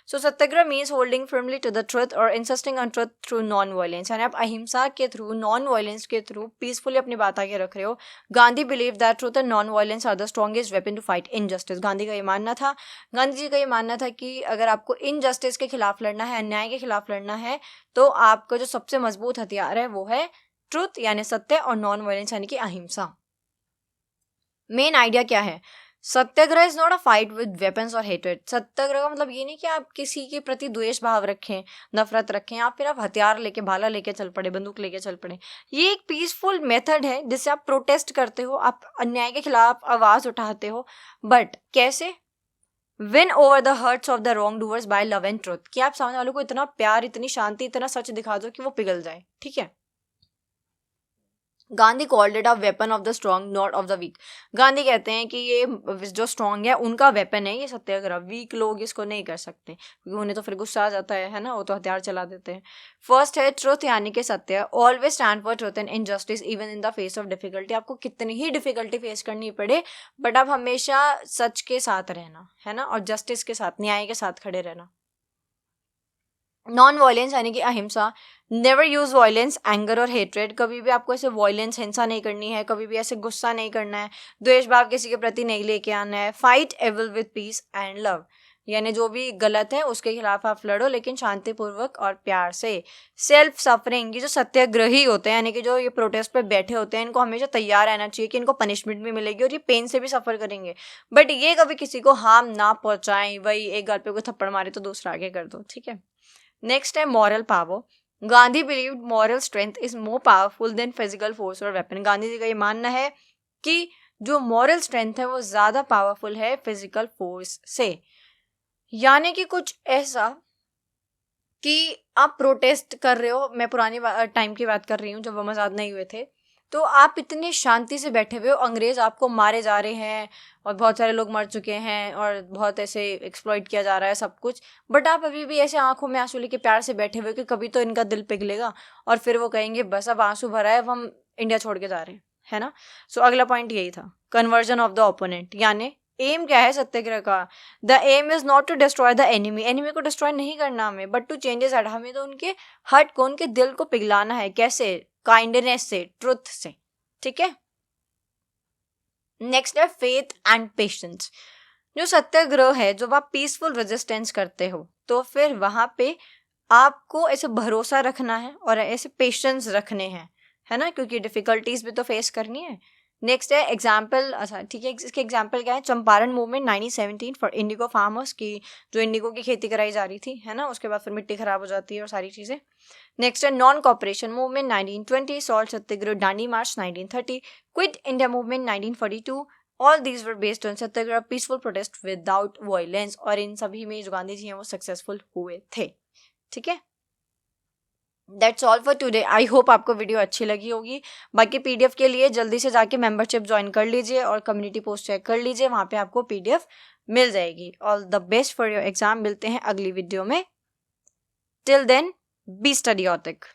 So satyagraha means holding firmly to the truth और insisting on truth through non violence, यानी आप अहिंसा के थ्रू, नॉन वायलेंस के थ्रू पीसफुली अपनी बात आगे रख रहे हो। Gandhi believe that truth and non violence are the strongest weapon to fight injustice. Gandhi का ये मानना था, गांधी जी का ये मानना था कि अगर आपको इनजस्टिस के खिलाफ लड़ना है, अन्याय के खिलाफ लड़ना है, तो आपका जो सबसे मजबूत हथियार है वो है ट्रुथ यानी सत्य और नॉन वायलेंस यानी कि अहिंसा। मेन आइडिया क्या है? Satyagraha is not a fight with weapons और हेट्रेड। सत्याग्रह का मतलब ये नहीं कि आप किसी के प्रति द्वेष भाव रखें, नफरत रखें, या फिर आप हथियार लेके, भाला लेके चल पड़े, बंदूक लेके चल पड़े। ये एक पीसफुल मेथड है जिससे आप प्रोटेस्ट करते हो, आप अन्याय के खिलाफ आवाज उठाते हो। बट कैसे? Win over the hearts of the wrong doers by love and truth, कि आप सामने वालों को इतना प्यार, इतनी शांति, इतना सच दिखा दो कि वो पिघल जाए, ठीक है। Gandhi called it a weapon of the strong not of the weak. Gandhi कहते हैं कि ये जो स्ट्रॉन्ग है उनका वेपन है ये सत्याग्रह, वीक लोग इसको नहीं कर सकते क्योंकि उन्हें तो फिर गुस्सा आ जाता है ना, वो तो हथियार चला देते हैं। फर्स्ट है ट्रुथ यानी कि सत्य, always stand for truth and injustice even in the face of difficulty. आपको कितनी ही डिफिकल्टी फेस करनी पड़े बट आप हमेशा सच के साथ रहना है ना, और जस्टिस के साथ, न्याय के साथ खड़े रहना। नॉन वायलेंस यानी कि अहिंसा, नेवर यूज वायलेंस एंगर और हेट्रेड। कभी भी आपको ऐसे वायलेंस, हिंसा नहीं करनी है, कभी भी ऐसे गुस्सा नहीं करना है, द्वेष भाव किसी के प्रति नहीं लेके आना है। Fight evil with peace and love, यानी जो भी गलत है उसके खिलाफ आप लड़ो लेकिन शांतिपूर्वक और प्यार से। सेल्फ सफरिंग, ये जो सत्याग्रही होते हैं यानी कि जो ये प्रोटेस्ट पे बैठे होते हैं, इनको हमेशा तैयार रहना चाहिए कि इनको पनिशमेंट भी मिलेगी और ये पेन से भी सफर करेंगे बट ये कभी किसी को हार्म ना पहुंचाएं। वही एक गाल पे कोई थप्पड़ मारे तो दूसरा आगे कर दो, ठीक है। नेक्स्ट है moral power. Gandhi believed moral strength is more powerful than physical force और वेपन। गांधी जी का ये मानना है कि जो मॉरल स्ट्रेंथ है वो ज्यादा पावरफुल है फिजिकल फोर्स से। यानी कि कुछ ऐसा कि आप प्रोटेस्ट कर रहे हो, मैं पुरानी टाइम की बात कर रही हूँ जब हम आज़ाद नहीं हुए थे, तो आप इतनी शांति से बैठे हुए हो, अंग्रेज आपको मारे जा रहे हैं और बहुत सारे लोग मर चुके हैं और बहुत ऐसे एक्सप्लॉइट किया जा रहा है सब कुछ, बट आप अभी भी ऐसे आंखों में आंसू लेके प्यार से बैठे हुए कि कभी तो इनका दिल पिघलेगा और फिर वो कहेंगे बस अब आंसू भरा है, अब हम इंडिया छोड़ के जा रहे हैं, है ना। सो अगला पॉइंट यही था, कन्वर्जन ऑफ द ओपोनेंट। यानी एम क्या है सत्याग्रह का, the aim is not to destroy the enemy, enemy को डिस्ट्रॉय नहीं करना हमें बट टू चेंजेस हार्ट, हमें तो उनके हर्ट को, उनके दिल को पिघलाना है। कैसे? काइंडनेस से, ट्रुथ से, ठीक है। नेक्स्ट है फेथ एंड पेशेंस। जो सत्याग्रह है, जब आप पीसफुल रेजिस्टेंस करते हो तो फिर वहां पे आपको ऐसे भरोसा रखना है और ऐसे पेशेंस रखने हैं, है ना, क्योंकि डिफिकल्टीज भी तो फेस करनी है। नेक्स्ट है एग्जाम्पल, अच्छा ठीक है, इसके एग्जाम्पल क्या है, Champaran movement 1917 for Indigo farmers की, जो इंडिगो की खेती कराई जा रही थी, है ना, उसके बाद फिर मिट्टी खराब हो जाती है और सारी चीजें। नेक्स्ट है non cooperation movement 1920, salt Satyagraha, Dandi March 1930, quit India movement 1942। All these were based on Satyagraha, peaceful protest without violence, और इन सभी में जो गांधी जी हैं वो सक्सेसफुल हुए थे, ठीक है। That's all for today. I hope आपको वीडियो अच्छी लगी होगी। बाकी पीडीएफ के लिए जल्दी से जाके मेंबरशिप ज्वाइन कर लीजिए और कम्युनिटी पोस्ट चेक कर लीजिए, वहाँ पे आपको पीडीएफ मिल जाएगी। All the best for your exam. मिलते हैं अगली वीडियो में। Till then be study ऑथिक।